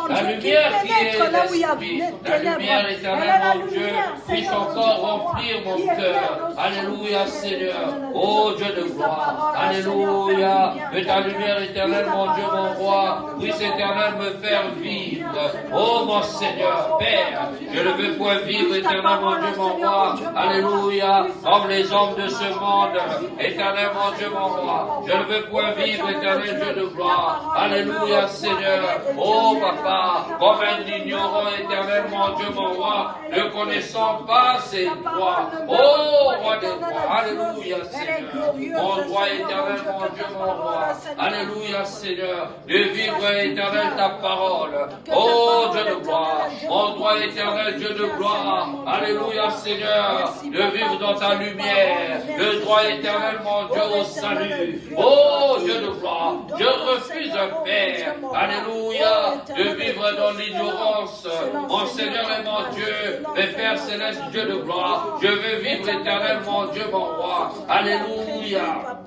la lumière qui est l'esprit, la lumière éternelle, mon Dieu, puisse encore remplir mon cœur, alléluia, Seigneur, oh Dieu de gloire, alléluia, que ta lumière éternelle, mon Dieu, mon roi, puisse éternel me faire vivre, oh mon Seigneur, Père, je ne veux point vivre éternel, mon Dieu, mon roi, alléluia, comme les hommes de ce monde, éternel, mon Dieu, mon roi, je ne veux point vivre éternel Dieu de gloire, alléluia, Seigneur, oh Papa, comme un ignorant éternel, mon Dieu, mon roi, ne connaissant pas ses droits, oh roi des rois, alléluia, Seigneur, mon roi éternel, mon Dieu, mon roi, alléluia, Seigneur, de vivre éternel ta parole, oh Dieu de gloire, mon roi éternel, Dieu de gloire, alléluia, Seigneur, de vivre dans ta lumière, le droit éternel, mon Dieu, au salut, oh Dieu de gloire, je refuse, Père, alléluia, de vivre dans l'ignorance, mon Seigneur et mon Dieu, mais Père céleste, Dieu de gloire, je veux vivre éternellement, Dieu mon roi. Alléluia.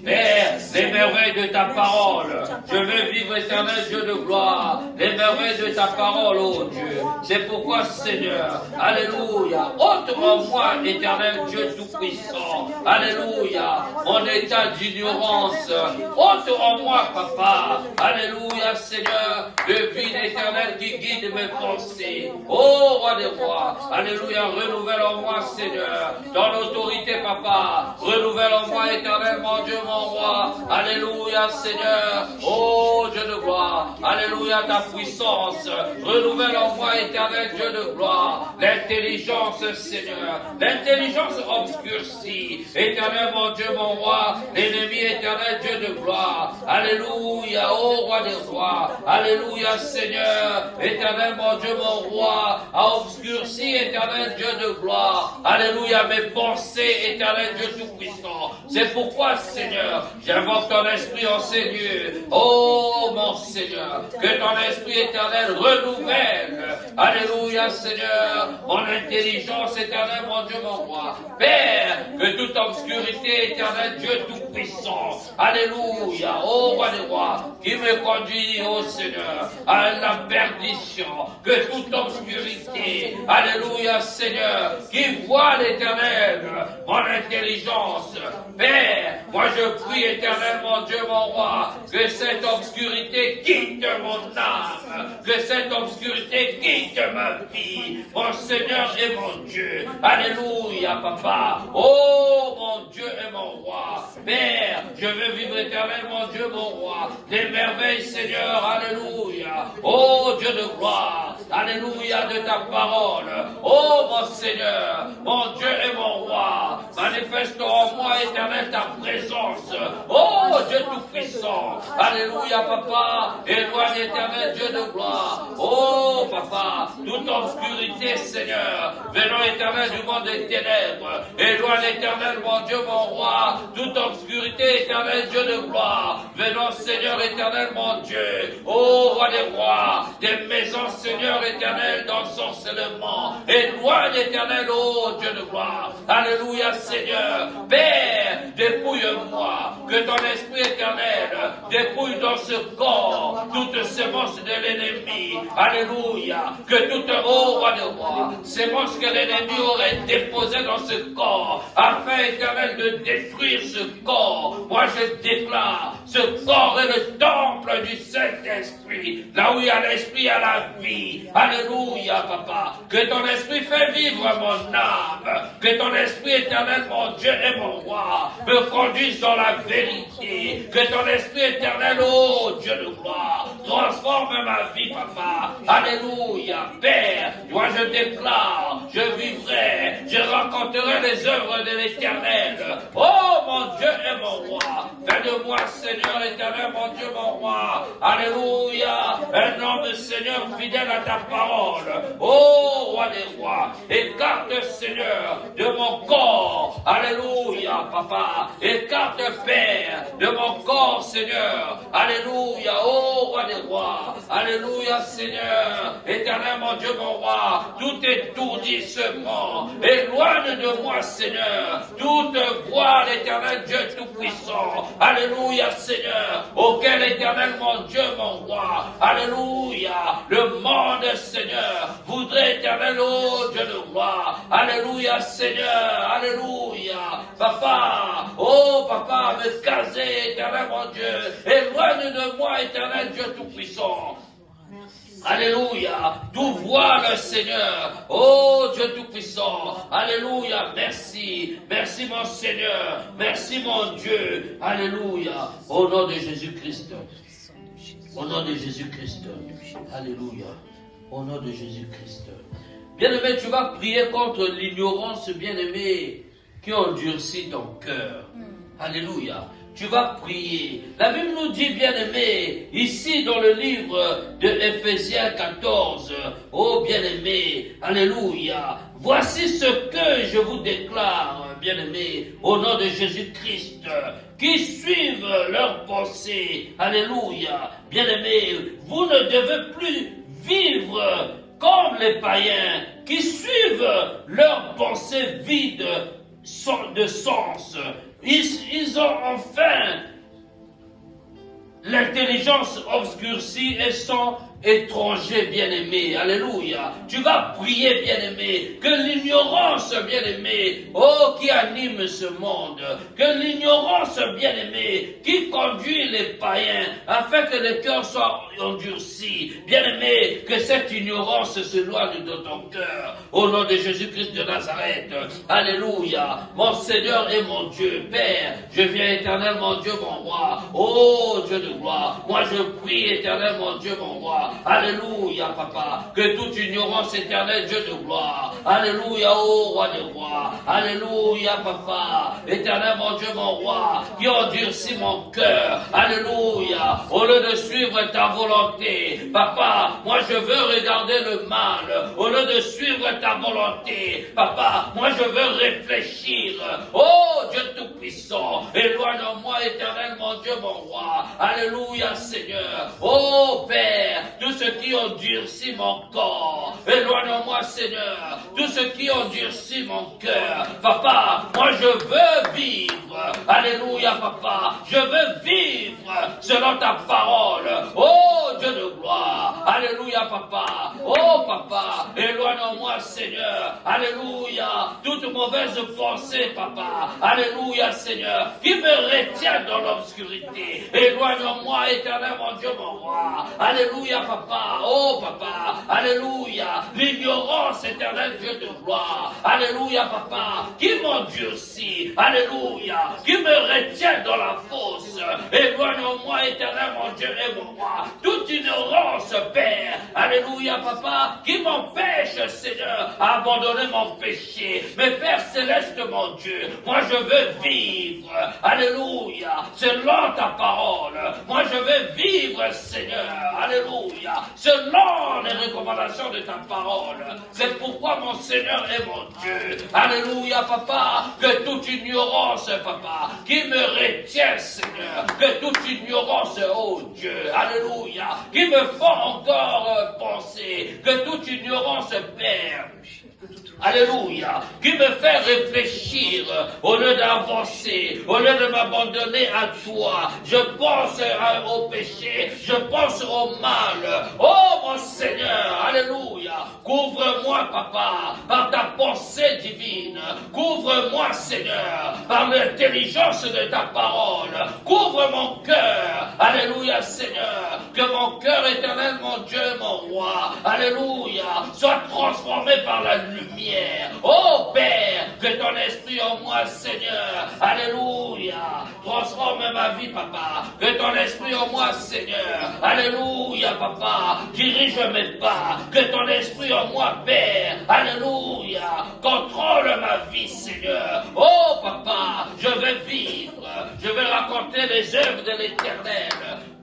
Père, les merveilles de ta parole, je veux vivre éternel Dieu de gloire, les merveilles de ta parole, oh Dieu. C'est pourquoi, Seigneur, alléluia, ôte en moi, éternel Dieu tout-puissant, alléluia, mon état d'ignorance, ôte en moi, papa, alléluia, Seigneur, le vide éternel qui guide mes pensées, oh roi des rois, alléluia, renouvelle en moi, Seigneur, ton autorité, papa, renouvelle en moi, éternel, mon Dieu, mon roi, alléluia, Seigneur, oh Dieu de gloire, alléluia, ta puissance, renouvelle en moi, éternel Dieu de gloire, l'intelligence, Seigneur, l'intelligence obscurcie, éternel, mon Dieu, mon roi, l'ennemi éternel Dieu de gloire, alléluia, oh roi des rois, alléluia, Seigneur, éternel, mon Dieu, mon roi, a obscurci, éternel Dieu de gloire, alléluia, mes pensées, éternel Dieu tout-puissant, c'est pourquoi, Seigneur, j'invoque ton esprit en ces lieux, oh mon Seigneur, que ton esprit éternel renouvelle, alléluia, Seigneur, mon intelligence éternelle, mon Dieu, mon roi, Père, que toute obscurité éternelle, Dieu tout-puissant, alléluia, oh roi des rois, qui me conduit, oh Seigneur, à la perdition, que toute obscurité, alléluia, Seigneur, qui voit l'éternel, mon intelligence, Père, moi je prie éternel, mon Dieu, mon roi, que cette obscurité quitte mon âme, que cette obscurité quitte ma vie, mon Seigneur et mon Dieu, alléluia, papa, oh mon Dieu et mon roi, Père, je veux vivre éternel, mon Dieu, mon roi, des merveilles, Seigneur, alléluia, oh Dieu de gloire, alléluia, de ta parole, oh mon Seigneur, mon Dieu et mon roi, manifeste en moi, éternel, ta présence, oh Dieu tout-puissant, alléluia, papa, éloigne, éternel, Dieu de gloire, oh papa, toute obscurité, Seigneur, venons, éternel, du monde des ténèbres, éloigne, éternel, mon Dieu, mon roi, toute obscurité, éternel, Dieu de gloire, venons, Seigneur, éternel, mon Dieu, oh roi des rois, des maisons, Seigneur, éternel, d'ensorcellement, éloigne, éternel, oh Dieu de gloire, alléluia, Seigneur, Père, dépouille-moi, que ton esprit éternel dépouille dans ce corps toute semence de l'ennemi, alléluia, que toute roi de roi, semence que l'ennemi aurait déposée dans ce corps, afin éternel de détruire ce corps, moi je déclare, ce corps est le temple du Saint-Esprit, là où il y a l'esprit, il y a la vie, alléluia, papa, que ton esprit fait vivre mon âme, que ton esprit éternel, mon Dieu et mon roi, me conduise dans la vérité, que ton esprit éternel, oh Dieu de gloire, transforme ma vie, papa, alléluia, Père, moi je déclare, je vivrai, je raconterai les œuvres de l'éternel, oh mon Dieu et mon roi, fais de moi, Seigneur éternel, mon Dieu, mon roi, alléluia, un homme, Seigneur, fidèle à ta parole, oh roi des rois, écarte, Seigneur, de mon corps, alléluia, papa, écarte, Père, de mon corps, Seigneur, alléluia, oh roi des rois, alléluia, Seigneur, éternel, mon Dieu, mon roi, tout étourdissement, éloigne de moi, Seigneur, toute voix, l'éternel Dieu tout-puissant, alléluia, Seigneur, auquel, éternel, mon Dieu, mon roi, alléluia, le monde, Seigneur, voudrait, éternel, oh Dieu de gloire, alléluia, Seigneur, alléluia, papa, oh papa, me caser, éternel, mon Dieu, éloigne de moi, éternel Dieu tout-puissant. Alléluia, tout voit le Seigneur, oh Dieu tout-puissant, alléluia, merci, merci mon Seigneur, merci mon Dieu, alléluia, au nom de Jésus-Christ, au nom de Jésus-Christ, alléluia, au nom de Jésus-Christ. Bien-aimé, tu vas prier contre l'ignorance, bien-aimé, qui endurcit ton cœur, alléluia. Tu vas prier. La Bible nous dit, bien-aimé, ici dans le livre de Éphésiens 14, oh bien-aimé, alléluia, voici ce que je vous déclare, bien-aimé, au nom de Jésus-Christ, qui suivent leurs pensées, alléluia, bien-aimé, vous ne devez plus vivre comme les païens qui suivent suivent leurs pensées vides de sens. Ils ont enfin l'intelligence obscurcie et sont étrangers bien-aimés. Alléluia. Tu vas prier, bien-aimé, que l'ignorance, bien-aimé, oh, qui anime ce monde, que l'ignorance, bien-aimé, qui conduit les païens, afin que les cœurs soient endurcis. Bien-aimé, que cette ignorance s'éloigne de ton cœur. Au nom de Jésus-Christ de Nazareth. Alléluia. Mon Seigneur et mon Dieu, Père, je viens, éternel, mon Dieu, mon roi. Oh, Dieu de gloire. Moi, je prie, éternel, mon Dieu, mon roi. Alléluia, papa. Que toute ignorance, éternelle, Dieu de gloire. Alléluia, oh roi des rois. Alléluia, papa. Éternel, mon Dieu, mon roi, qui endurcit mon cœur. Alléluia. Au lieu de suivre ta volonté, papa, moi je veux regarder le mal. Au lieu de suivre ta volonté, papa, moi je veux réfléchir. Oh Dieu Tout-Puissant, éloigne-moi, éternel, mon Dieu, mon roi. Alléluia, Seigneur. Oh Père, tout ce qui endurcit mon corps, éloigne-moi, Seigneur. Tout ce qui endurcit mon cœur, papa, moi je veux vivre. Alléluia, papa, je veux vivre selon ta parole. Oh Dieu de gloire. Alléluia, papa. Oh papa, éloigne-moi, Seigneur. Alléluia, toute mauvaise pensée, papa. Alléluia, Seigneur, qui me retient dans l'obscurité. Éloigne-moi, éternel, mon Dieu, mon roi. Alléluia, papa. Oh papa. Alléluia, l'ignorance, éternel Dieu de gloire. Alléluia, papa, qui m'endurcit. Alléluia, qui me retient dans la fosse. Éloigne-moi, éternel, mon Dieu et mon roi. Toute ignorance, Père. Alléluia, papa, qui m'empêche, Seigneur, à abandonner mon péché. Mais Père céleste, mon Dieu, moi je veux vivre. Alléluia, selon ta parole. Moi je veux vivre, Seigneur. Alléluia, selon les recommandations de ta parole. C'est pourquoi, mon Seigneur et mon Dieu. Alléluia, papa, que toute ignorance, papa, qui me retient, Seigneur, que toute ignorance, oh Dieu, alléluia, qui me font encore penser, que toute ignorance, Père, alléluia, qui me fait réfléchir au lieu d'avancer, au lieu de m'abandonner à toi. Je pense au péché, je pense au mal. Oh mon Seigneur, alléluia, couvre-moi, papa, par ta pensée divine. Couvre-moi, Seigneur, par l'intelligence de ta parole. Couvre mon cœur, alléluia, Seigneur, que mon cœur éternel, mon Dieu, mon roi, alléluia, soit transformé par la lumière. Oh Père, que ton esprit en moi, Seigneur, alléluia, transforme ma vie, papa, que ton esprit en moi, Seigneur, alléluia, papa, dirige mes pas, que ton esprit en moi, Père, alléluia, contrôle ma vie, Seigneur. Oh papa, je veux vivre, je veux raconter les œuvres de l'Éternel.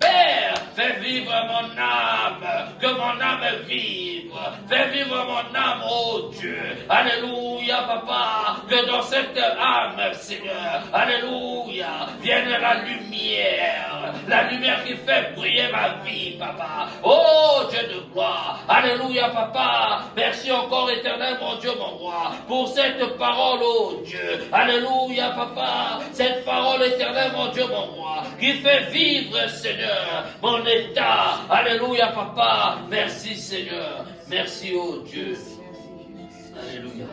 Père, fais vivre mon âme, que mon âme vive, fais vivre mon âme, oh Dieu, alléluia, papa, que dans cette âme, Seigneur, alléluia, vienne la lumière qui fait briller ma vie, papa, oh Dieu de gloire, alléluia, papa, merci encore, éternel, mon Dieu, mon roi, pour cette parole, oh Dieu, alléluia, papa, cette parole éternelle, mon Dieu, mon roi, qui fait vivre, Seigneur, mon état. Alléluia, papa. Merci, Seigneur. Merci, oh Dieu. Alléluia.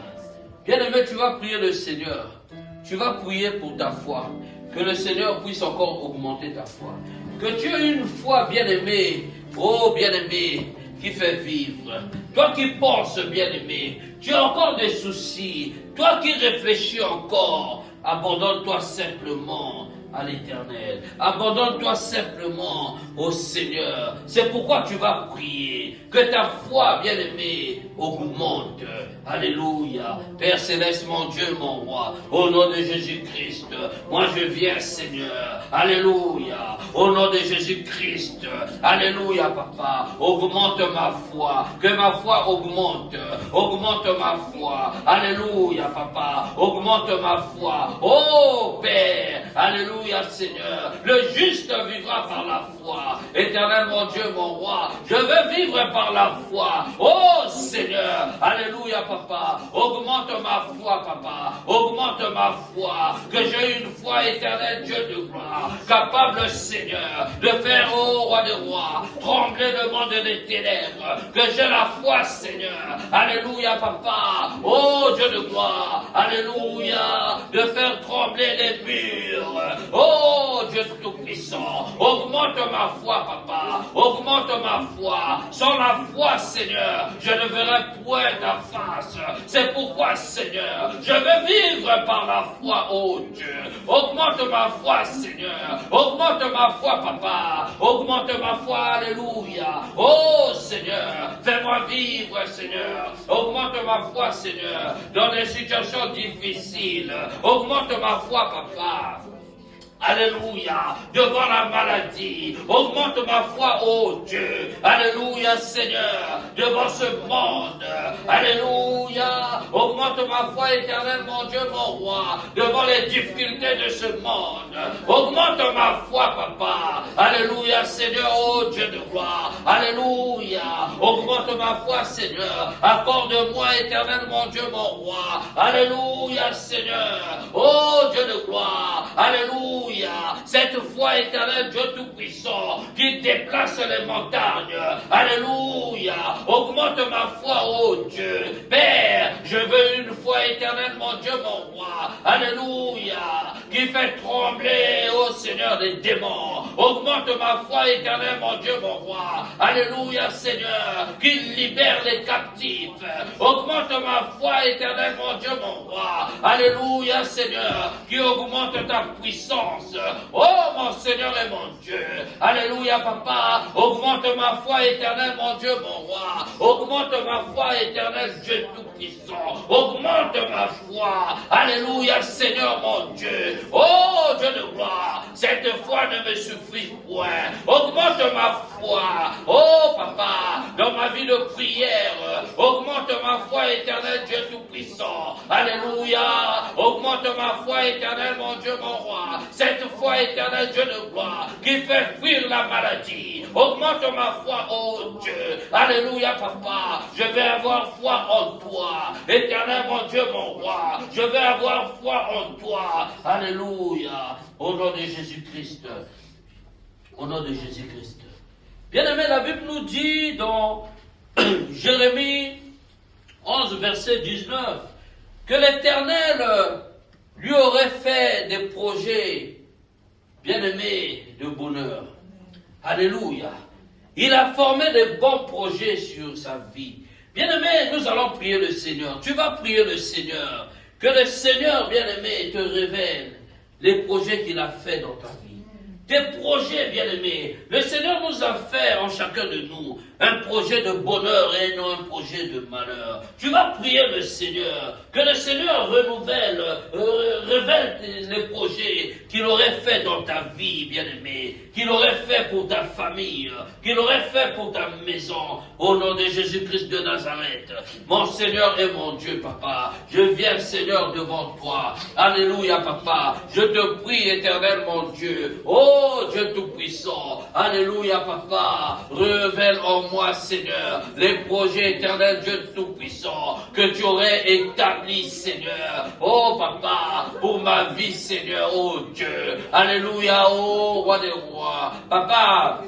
Bien-aimé, tu vas prier le Seigneur. Tu vas prier pour ta foi. Que le Seigneur puisse encore augmenter ta foi. Que tu aies une foi, bien-aimé. Oh, bien-aimé, qui fait vivre. Toi qui penses, bien-aimé. Tu as encore des soucis. Toi qui réfléchis encore. Abandonne-toi simplement à l'Éternel. Abandonne-toi simplement au Seigneur. C'est pourquoi tu vas prier. Que ta foi, bien-aimée, augmente. Alléluia. Père céleste, mon Dieu, mon roi, au nom de Jésus-Christ, moi je viens, Seigneur. Alléluia. Au nom de Jésus-Christ. Alléluia, papa. Augmente ma foi. Que ma foi augmente. Augmente ma foi. Alléluia, papa. Augmente ma foi. Oh, Père. Alléluia, Seigneur. Le juste vivra par la foi. foi. Éternel, mon Dieu, mon roi, je veux vivre par la foi. Oh Seigneur, alléluia, papa. Augmente ma foi, papa. Augmente ma foi. Que j'ai une foi éternelle, Dieu de gloire. Capable, Seigneur, de faire, oh roi des rois, trembler le monde des ténèbres. Que j'ai la foi, Seigneur. Alléluia, papa. Oh Dieu de gloire. Alléluia. De faire trembler les murs. Oh Dieu tout-puissant. Augmente ma foi, papa. Augmente ma foi. Sans la foi, Seigneur, je ne verrai point ta face. C'est pourquoi, Seigneur, je veux vivre par la foi, oh Dieu. Augmente ma foi, Seigneur. Augmente ma foi, papa. Augmente ma foi, alléluia. Oh Seigneur, fais-moi vivre, Seigneur. Augmente ma foi, Seigneur, dans des situations difficiles. Augmente ma foi, papa. Alléluia, devant la maladie, augmente ma foi, oh Dieu, alléluia Seigneur, devant ce monde, alléluia, augmente ma foi éternelle, mon Dieu, mon roi, devant les difficultés de ce monde, augmente ma foi, papa, alléluia Seigneur, oh Dieu de gloire, alléluia, augmente ma foi Seigneur, accorde-moi éternel, mon Dieu, mon roi, alléluia Seigneur, oh Dieu de gloire, alléluia, cette foi éternelle, Dieu Tout-Puissant, qui déplace les montagnes. Alléluia. Augmente ma foi, oh Dieu. Père, je veux une foi éternelle, mon Dieu, mon roi. Alléluia. Qui fait trembler, oh Seigneur, les démons. Augmente ma foi éternelle, mon Dieu, mon roi. Alléluia, Seigneur. Qui libère les captifs. Augmente ma foi éternelle, mon Dieu, mon roi. Alléluia, Seigneur. Qui augmente ta puissance. Oh mon Seigneur et mon Dieu, alléluia papa, augmente ma foi éternelle mon Dieu mon roi, augmente ma foi éternelle Dieu tout-puissant, augmente ma foi, alléluia Seigneur mon Dieu, oh Dieu de gloire, cette foi ne me suffit point, augmente ma foi, oh papa, dans ma vie de prière, augmente ma foi éternelle Dieu tout-puissant, alléluia, augmente ma foi éternelle mon Dieu mon roi, cette foi éternelle Dieu de gloire qui fait fuir la maladie. Augmente ma foi, oh Dieu. Alléluia, papa. Je vais avoir foi en toi. Éternel, mon Dieu, mon roi. Je vais avoir foi en toi. Alléluia. Au nom de Jésus-Christ. Au nom de Jésus-Christ. Bien-aimé, la Bible nous dit dans Jérémie 11, verset 19, que l'Éternel lui aurait fait des projets bien-aimé de bonheur. Alléluia. Il a formé de bons projets sur sa vie. Bien-aimé, nous allons prier le Seigneur. Tu vas prier le Seigneur. Que le Seigneur, bien-aimé, te révèle les projets qu'il a fait dans ta vie. Tes projets, bien-aimés. Le Seigneur nous a fait en chacun de nous un projet de bonheur et non un projet de malheur. Tu vas prier le Seigneur, que le Seigneur révèle les projets qu'il aurait fait dans ta vie, bien-aimé, qu'il aurait fait pour ta famille, qu'il aurait fait pour ta maison, au nom de Jésus-Christ de Nazareth. Mon Seigneur et mon Dieu, papa, je viens, Seigneur, devant toi. Alléluia, papa. Je te prie, éternel, mon Dieu. Oh, Dieu Tout-Puissant. Alléluia, papa. Révèle en moi, Seigneur, les projets éternels, Dieu Tout-Puissant, que tu aurais établis, Seigneur. Oh, papa, pour ma vie, Seigneur, oh Dieu. Alléluia, oh, roi des rois. Papa,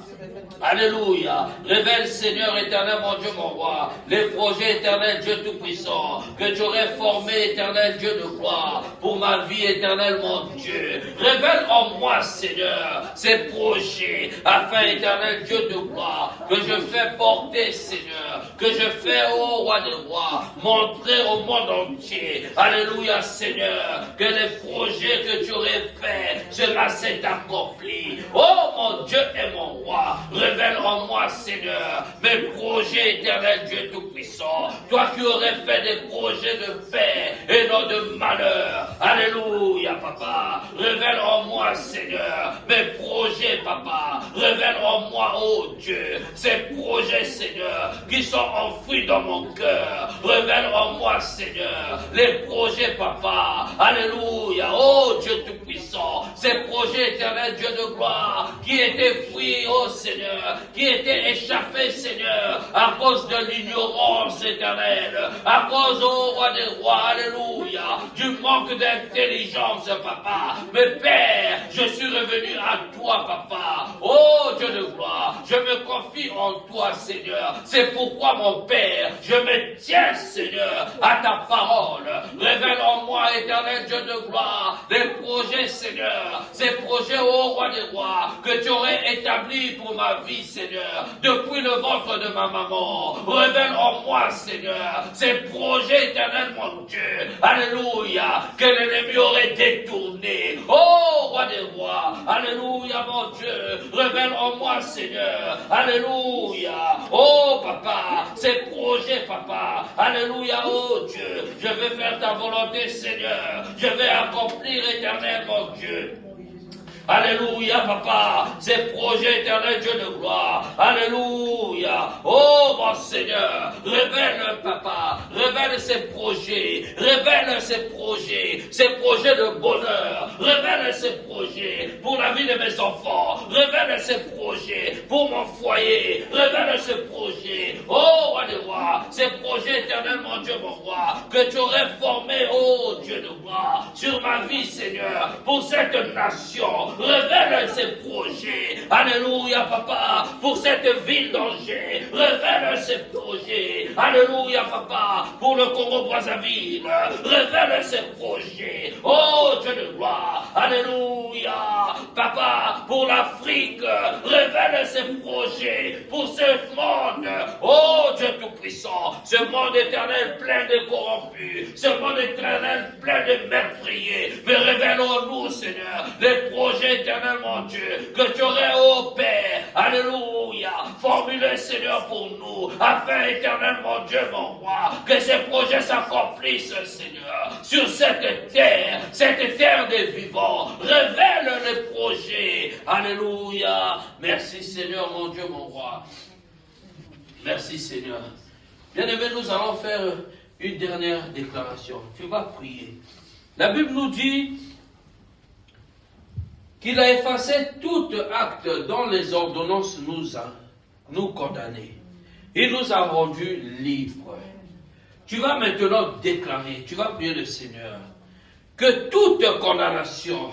alléluia. Révèle, Seigneur éternel, mon Dieu, mon roi, les projets éternels, Dieu Tout-Puissant, que tu aurais formé, éternel Dieu de gloire, pour ma vie éternelle, mon Dieu. Révèle en moi, Seigneur, ces projets, afin, éternel Dieu de gloire, que je fais porter, Seigneur, que je fais, ô roi des rois, montrer au monde entier. Alléluia, Seigneur, que les projets que tu aurais faits, cela s'est accompli. Oh, mon Dieu et mon roi, révèle en moi, Seigneur, mes projets éternels, Dieu Tout-Puissant. Toi qui aurais fait des projets de paix et non de malheur. Alléluia, papa. Révèle en moi, Seigneur, mes projets, papa. Révèle en moi, oh Dieu, ces projets, Seigneur, qui sont enfouis dans mon cœur. Révèle en moi, Seigneur, les projets, papa. Alléluia, oh Dieu Tout-Puissant. Tout-Puissant. Ces projets éternels, Dieu de gloire, qui étaient fruits, oh Seigneur, qui étaient échappés, Seigneur, à cause de l'ignorance éternelle, à cause, oh Roi des rois, alléluia, du manque d'intelligence, Papa. Mais Père, je suis revenu à toi, Papa. Oh Dieu de gloire, je me confie en toi, Seigneur. C'est pourquoi, mon Père, je me tiens, Seigneur, à ta parole. Révèle en moi, éternel Dieu de gloire, les projets, Seigneur, ces projets, ô Roi des rois, que tu aurais établis pour ma vie, Seigneur, depuis le ventre de ma maman. Révèle en moi, Seigneur, ces projets éternels, mon Dieu, alléluia, que l'ennemi aurait détourné. Oh Roi des rois, alléluia, mon Dieu, révèle en moi, Seigneur, alléluia. Oh Papa, ces projets, Papa, alléluia, oh Dieu, je vais faire ta volonté, Seigneur, je vais accomplir éternel, mon Dieu. Alléluia, Papa, ces projets éternels, Dieu de gloire. Alléluia. Oh, mon Seigneur, révèle, Papa, révèle ces projets de bonheur, révèle ces projets pour la vie de mes enfants, révèle ces projets pour mon foyer, révèle ces projets, oh, Roi des rois, ces projets éternels, mon Dieu, mon roi, que tu aurais formé, oh, Dieu de gloire, sur ma vie, Seigneur, pour cette nation. Révèle ces projets. Alléluia, Papa, pour cette ville d'Angers. Révèle ces projets. Alléluia, Papa, pour le Congo-Brazzaville. Révèle ces projets. Oh, Dieu de gloire. Alléluia. Papa, pour l'Afrique. Révèle ces projets. Pour ce monde. Oh, Dieu tout-puissant. Ce monde éternel plein de corrompus. Ce monde éternel plein de meurtriers. Mais révèle-nous, Seigneur, les projets éternel, mon Dieu, que tu aurais, ô Père, alléluia, formulé, Seigneur, pour nous, afin, éternel, mon Dieu, mon roi, que ces projets s'accomplissent, Seigneur, sur cette terre des vivants. Révèle les projets, alléluia. Merci, Seigneur, mon Dieu, mon roi. Merci, Seigneur. Bien-aimés, nous allons faire une dernière déclaration. Tu vas prier. La Bible nous dit qu'il a effacé tout acte dont les ordonnances nous condamnaient. Il nous a rendus libres. Tu vas maintenant déclarer, tu vas prier le Seigneur, que toute condamnation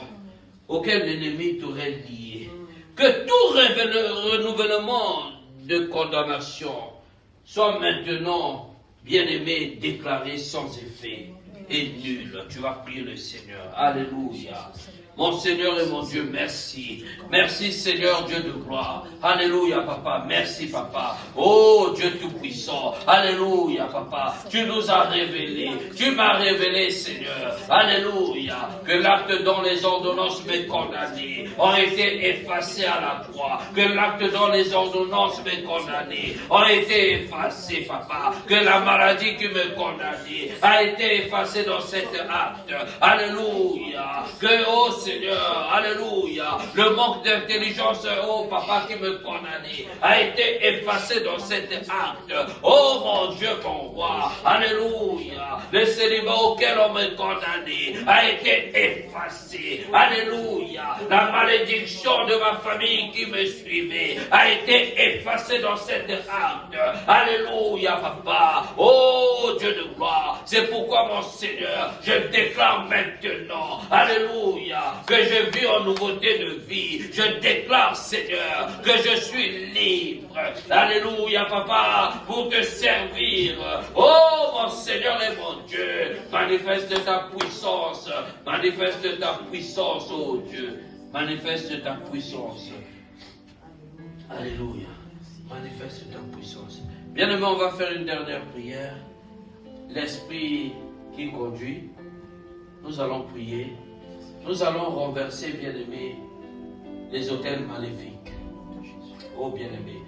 auquel l'ennemi t'aurait lié, que tout renouvellement de condamnation soit maintenant, bien-aimé, déclaré sans effet et nul. Tu vas prier le Seigneur. Alléluia. Mon Seigneur et mon Dieu, merci. Merci Seigneur Dieu de gloire. Alléluia Papa, merci Papa. Oh Dieu tout-puissant. Alléluia Papa. Tu nous as révélé. Tu m'as révélé Seigneur. Alléluia. Que l'acte dont les ordonnances me condamnaient ont été effacés à la croix. Que l'acte dont les ordonnances me condamnaient ont été effacés Papa. Que la maladie qui me condamnait a été effacée dans cet acte. Alléluia. Que oh Seigneur, alléluia, le manque d'intelligence, oh Papa, qui me condamnait, a été effacé dans cet acte. Oh mon Dieu, mon roi, alléluia, le célibat auquel on me condamnait a été effacé. Alléluia, la malédiction de ma famille qui me suivait a été effacée dans cet acte. Alléluia, Papa, oh Dieu de gloire, c'est pourquoi mon Seigneur, je déclare maintenant, alléluia, que je vis en nouveauté de vie. Je déclare, Seigneur, que je suis libre. Alléluia, Papa, pour te servir. Oh, mon Seigneur et mon Dieu, manifeste ta puissance. Manifeste ta puissance, oh Dieu. Manifeste ta puissance. Alléluia. Manifeste ta puissance. Bien-aimé, on va faire une dernière prière. L'Esprit qui conduit. Nous allons prier. Nous allons renverser, bien-aimés, les autels maléfiques. Oh, bien-aimés.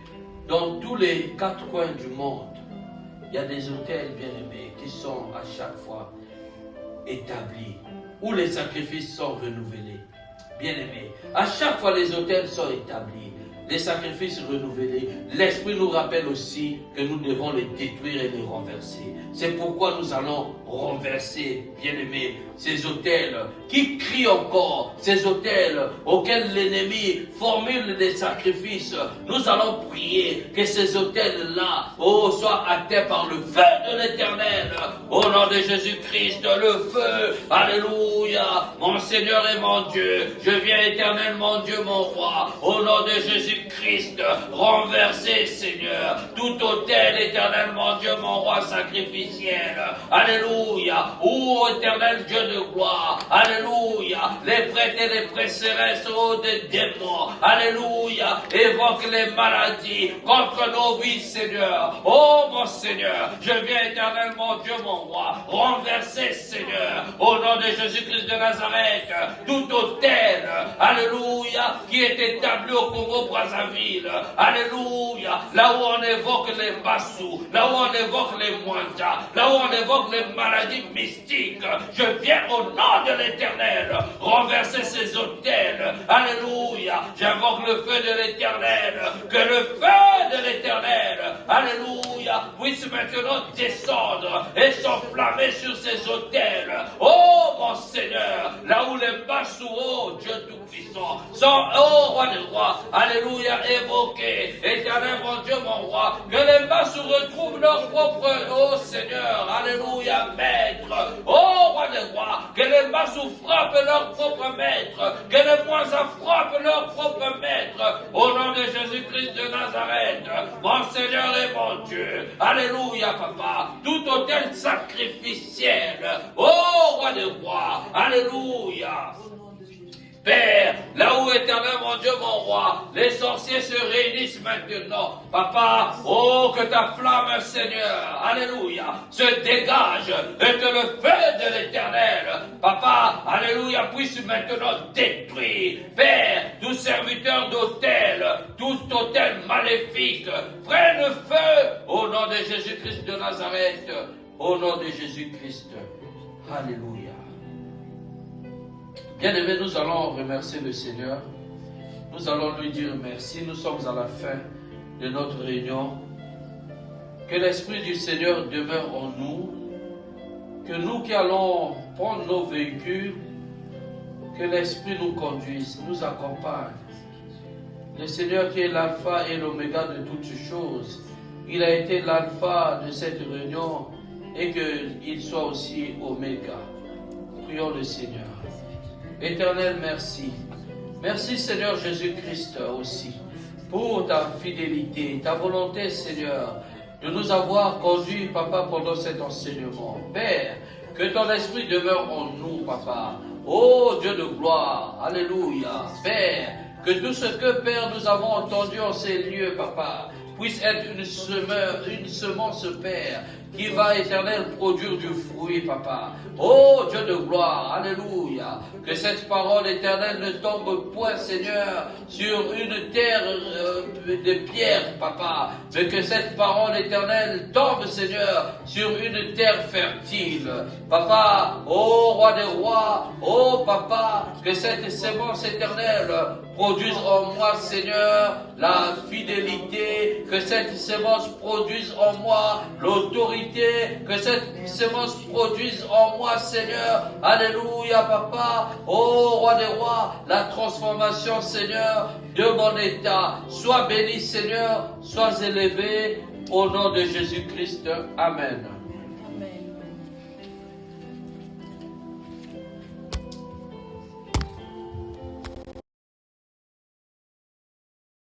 Dans tous les 4 coins du monde, il y a des autels, bien-aimés, qui sont à chaque fois établis, où les sacrifices sont renouvelés. Bien-aimés, à chaque fois les autels sont établis, des sacrifices renouvelés, l'Esprit nous rappelle aussi que nous devons les détruire et les renverser. C'est pourquoi nous allons renverser, bien-aimés, ces autels qui crient encore, ces autels auxquels l'ennemi formule des sacrifices. Nous allons prier que ces autels-là soient atteints par le feu de l'Éternel. Au nom de Jésus-Christ, le feu, alléluia, mon Seigneur et mon Dieu, je viens éternel, mon Dieu, mon roi, au nom de Jésus-Christ, renverser, Seigneur, tout autel, éternel, mon Dieu, mon roi sacrificiel, alléluia, ô éternel Dieu de gloire, alléluia, les prêtres et les prêtresses, des démons, alléluia, évoque les maladies contre nos vies, Seigneur, oh mon Seigneur, je viens éternel, mon Dieu, mon roi, renverser, Seigneur, au nom de Jésus-Christ de Nazareth, tout autel, alléluia, qui est établi au Congo-Brazzaville, alléluia, là où on évoque les Bassou, là où on évoque les Mwanda, là où on évoque les maladies mystiques, je viens au nom de l'Éternel, renverser ces autels, alléluia, j'invoque le feu de l'Éternel, que le feu de l'Éternel, alléluia, puisse maintenant descendre et s'enflammer sur ces autels, oh mon Seigneur, là où les Bassou, oh Dieu Tout-Puissant, sont, oh roi des rois, alléluia, évoqués, éternel mon Dieu, mon roi, que les Bassou retrouvent leur propre, oh Seigneur, alléluia, maître, oh roi des rois, que les Bassou frappent leur propre maître, que les Moisans frappent leur propre maître, au nom de Jésus-Christ de Nazareth, mon Seigneur et mon Dieu, alléluia, papa, tout autel sacrificiel, oh roi des rois, alléluia. Père, là où éternel mon Dieu, mon roi, les sorciers se réunissent maintenant. Papa, oh que ta flamme, Seigneur, alléluia, se dégage et que le feu de l'éternel, papa, alléluia, puisse maintenant détruire. Père, tous serviteurs d'autel, tout autel maléfique, prenne feu au nom de Jésus-Christ de Nazareth, au nom de Jésus-Christ. Alléluia. Bien-aimés, nous allons remercier le Seigneur. Nous allons lui dire merci. Nous sommes à la fin de notre réunion. Que l'Esprit du Seigneur demeure en nous. Que nous qui allons prendre nos véhicules, que l'Esprit nous conduise, nous accompagne. Le Seigneur qui est l'alpha et l'oméga de toutes choses, il a été l'alpha de cette réunion et qu'il soit aussi oméga. Prions le Seigneur. Éternel, merci. Merci Seigneur Jésus-Christ aussi pour ta fidélité, ta volonté Seigneur de nous avoir conduits Papa pendant cet enseignement. Père, que ton esprit demeure en nous Papa. Oh Dieu de gloire, alléluia. Père, que tout ce que Père nous avons entendu en ces lieux Papa puisse être une semence Père qui va éternel produire du fruit, papa. Oh Dieu de gloire, alléluia. Que cette parole éternelle ne tombe point, Seigneur, sur une terre de pierre, papa. Mais que cette parole éternelle tombe, Seigneur, sur une terre fertile. Papa, oh roi des rois, oh papa, que cette sémence éternelle produise en moi, Seigneur, la fidélité. Que cette sémence produise en moi l'autorité. Que cette semence produise en moi, Seigneur, alléluia, papa, oh roi des rois, la transformation, Seigneur, de mon état. Sois béni, Seigneur, sois élevé, au nom de Jésus-Christ, amen.